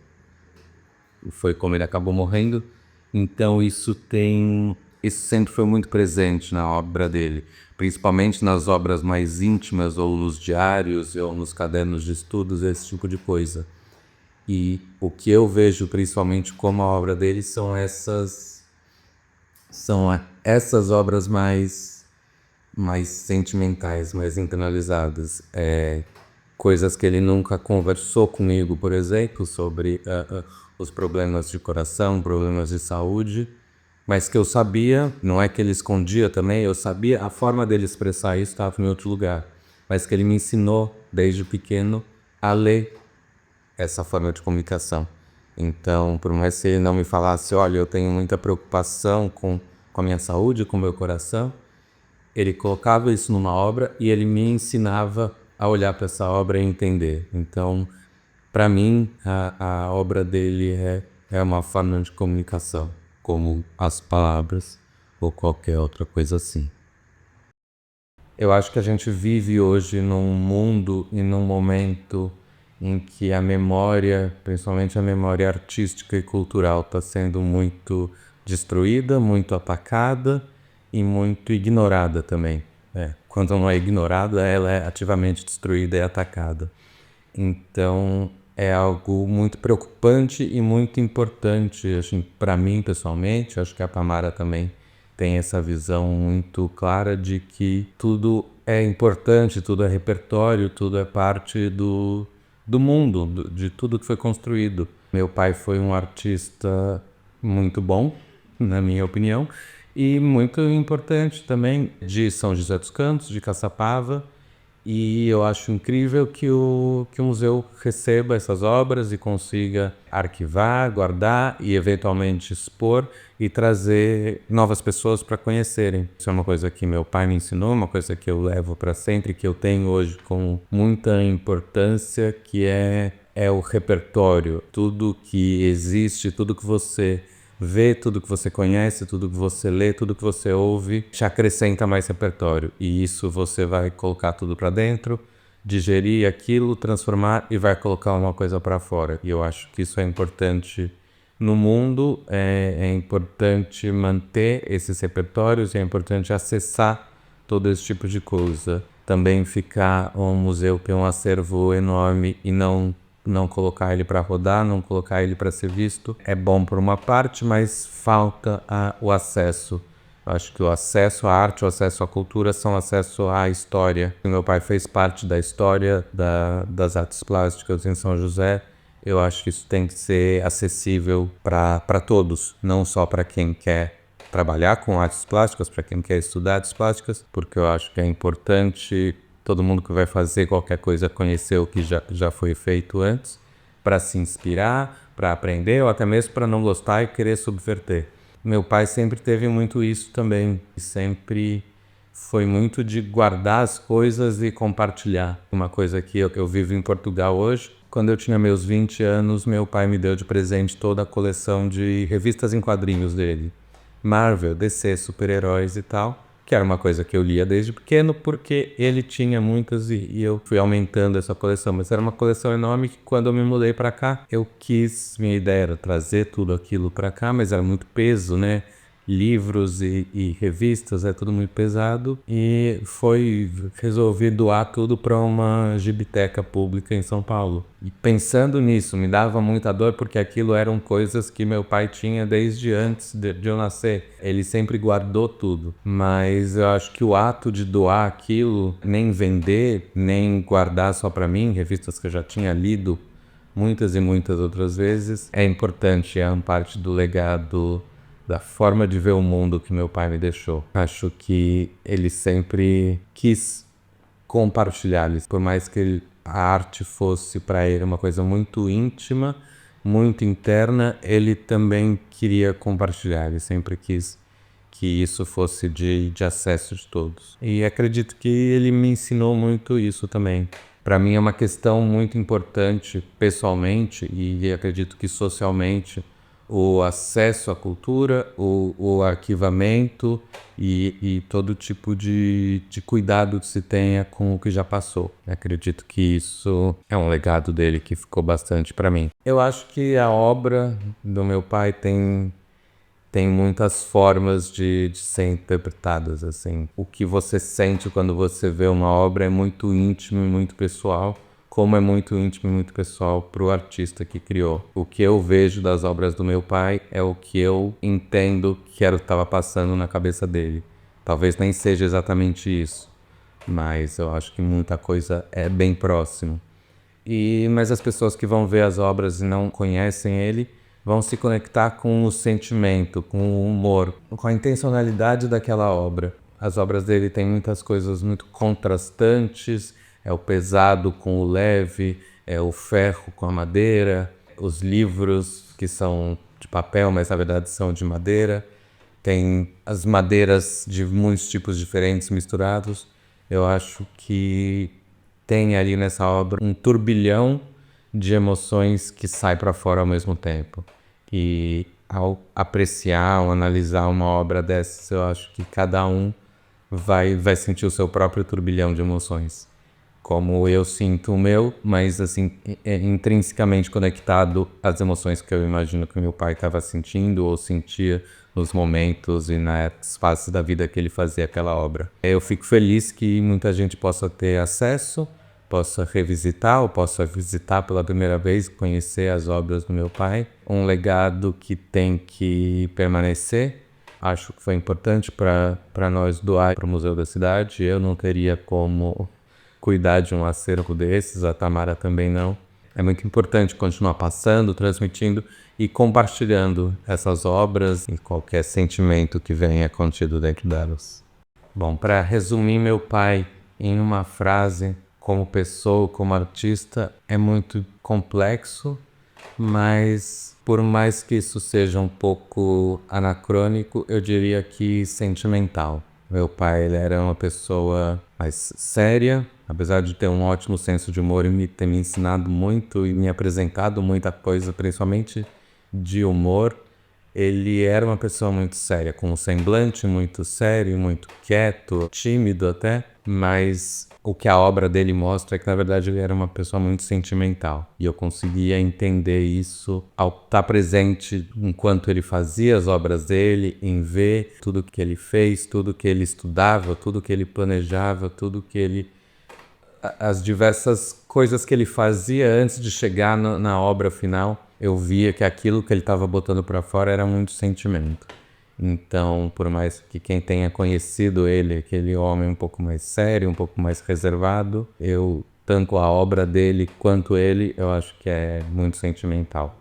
Foi como ele acabou morrendo. Então isso sempre foi muito presente na obra dele, principalmente nas obras mais íntimas, ou nos diários, ou nos cadernos de estudos, esse tipo de coisa. E o que eu vejo principalmente como a obra dele são são essas obras mais sentimentais, mais internalizadas. Coisas que ele nunca conversou comigo, por exemplo, sobre os problemas de coração, problemas de saúde, mas que eu sabia, não é que ele escondia também, eu sabia, a forma dele expressar isso estava em outro lugar, mas que ele me ensinou desde pequeno a ler essa forma de comunicação. Então, por mais que ele não me falasse, olha, eu tenho muita preocupação com a minha saúde, com o meu coração, ele colocava isso numa obra e ele me ensinava a olhar para essa obra e entender. Então, para mim, a obra dele é uma forma de comunicação, como as palavras ou qualquer outra coisa assim. Eu acho que a gente vive hoje num mundo e num momento em que a memória, principalmente a memória artística e cultural, está sendo muito destruída, muito atacada e muito ignorada também. Quando não é ignorada, ela é ativamente destruída e atacada. Então, é algo muito preocupante e muito importante, assim, para mim pessoalmente, acho que a Tamara também tem essa visão muito clara de que tudo é importante, tudo é repertório, tudo é parte do mundo, de tudo que foi construído. Meu pai foi um artista muito bom, na minha opinião, e muito importante também, de São José dos Campos, de Caçapava, e eu acho incrível que o museu receba essas obras e consiga arquivar, guardar e eventualmente expor e trazer novas pessoas para conhecerem. Isso é uma coisa que meu pai me ensinou, uma coisa que eu levo para sempre, que eu tenho hoje com muita importância, que é o repertório. Tudo que existe, tudo que você vê, tudo que você conhece, tudo que você lê, tudo que você ouve, te acrescenta mais repertório. E isso você vai colocar tudo para dentro, digerir aquilo, transformar e vai colocar uma coisa para fora. E eu acho que isso é importante no mundo, é importante manter esses repertórios, é importante acessar todo esse tipo de coisa. Também ficar um museu que é um acervo enorme e não colocar ele para rodar, não colocar ele para ser visto, é bom por uma parte, mas falta o acesso. Eu acho que o acesso à arte, o acesso à cultura são acesso à história. Meu pai fez parte da história das artes plásticas em São José. Eu acho que isso tem que ser acessível para todos, não só para quem quer trabalhar com artes plásticas, para quem quer estudar artes plásticas, porque eu acho que é importante todo mundo que vai fazer qualquer coisa conhecer o que já foi feito antes, para se inspirar, para aprender ou até mesmo para não gostar e querer subverter. Meu pai sempre teve muito isso também, sempre foi muito de guardar as coisas e compartilhar. Uma coisa que eu vivo em Portugal hoje, quando eu tinha meus 20 anos, meu pai me deu de presente toda a coleção de revistas em quadrinhos dele. Marvel, DC, super-heróis e tal, que era uma coisa que eu lia desde pequeno, porque ele tinha muitas e eu fui aumentando essa coleção. Mas era uma coleção enorme que quando eu me mudei para cá, minha ideia era trazer tudo aquilo para cá, mas era muito peso, né? Livros e revistas, é tudo muito pesado, e resolvi doar tudo para uma gibiteca pública em São Paulo. E pensando nisso, me dava muita dor porque aquilo eram coisas que meu pai tinha desde antes de eu nascer. Ele sempre guardou tudo, mas eu acho que o ato de doar aquilo, nem vender, nem guardar só para mim, revistas que eu já tinha lido muitas e muitas outras vezes, é importante, é uma parte do legado, da forma de ver o mundo que meu pai me deixou. Acho que ele sempre quis compartilhar, por mais que a arte fosse para ele uma coisa muito íntima, muito interna, ele também queria compartilhar, ele sempre quis que isso fosse de acesso de todos. E acredito que ele me ensinou muito isso também. Para mim é uma questão muito importante pessoalmente e acredito que socialmente, o acesso à cultura, o arquivamento e todo tipo de cuidado que se tenha com o que já passou. Acredito que isso é um legado dele que ficou bastante para mim. Eu acho que a obra do meu pai tem muitas formas de ser interpretadas, assim. O que você sente quando você vê uma obra é muito íntimo e muito pessoal, como é muito íntimo e muito pessoal para o artista que criou. O que eu vejo das obras do meu pai é o que eu entendo que era o que estava passando na cabeça dele. Talvez nem seja exatamente isso, mas eu acho que muita coisa é bem próximo. Mas as pessoas que vão ver as obras e não conhecem ele vão se conectar com o sentimento, com o humor, com a intencionalidade daquela obra. As obras dele têm muitas coisas muito contrastantes, é o pesado com o leve, é o ferro com a madeira, os livros que são de papel, mas na verdade são de madeira. Tem as madeiras de muitos tipos diferentes misturados. Eu acho que tem ali nessa obra um turbilhão de emoções que sai para fora ao mesmo tempo. E ao apreciar, ao analisar uma obra dessas, eu acho que cada um vai sentir o seu próprio turbilhão de emoções. Como eu sinto o meu, mas assim, intrinsecamente conectado às emoções que eu imagino que meu pai estava sentindo ou sentia nos momentos e nas fases da vida que ele fazia aquela obra. Eu fico feliz que muita gente possa ter acesso, possa revisitar ou possa visitar pela primeira vez, conhecer as obras do meu pai. Um legado que tem que permanecer. Acho que foi importante para nós doar para o Museu da Cidade. Eu não teria como cuidar de um acervo desses, a Tamara também não. É muito importante continuar passando, transmitindo e compartilhando essas obras e qualquer sentimento que venha contido dentro delas. Bom, para resumir meu pai em uma frase, como pessoa, como artista, é muito complexo, mas por mais que isso seja um pouco anacrônico, eu diria que sentimental. Meu pai, ele era uma pessoa mais séria, apesar de ter um ótimo senso de humor e ter me ensinado muito e me apresentado muita coisa, principalmente de humor. Ele era uma pessoa muito séria, com um semblante muito sério, muito quieto, tímido até, mas o que a obra dele mostra é que, na verdade, ele era uma pessoa muito sentimental. E eu conseguia entender isso ao estar presente enquanto ele fazia as obras dele, em ver tudo que ele fez, tudo que ele estudava, tudo que ele planejava, tudo que ele... as diversas coisas que ele fazia antes de chegar na obra final. Eu via que aquilo que ele estava botando para fora era muito sentimento. Então, por mais que quem tenha conhecido ele, aquele homem um pouco mais sério, um pouco mais reservado, tanto a obra dele quanto ele, eu acho que é muito sentimental.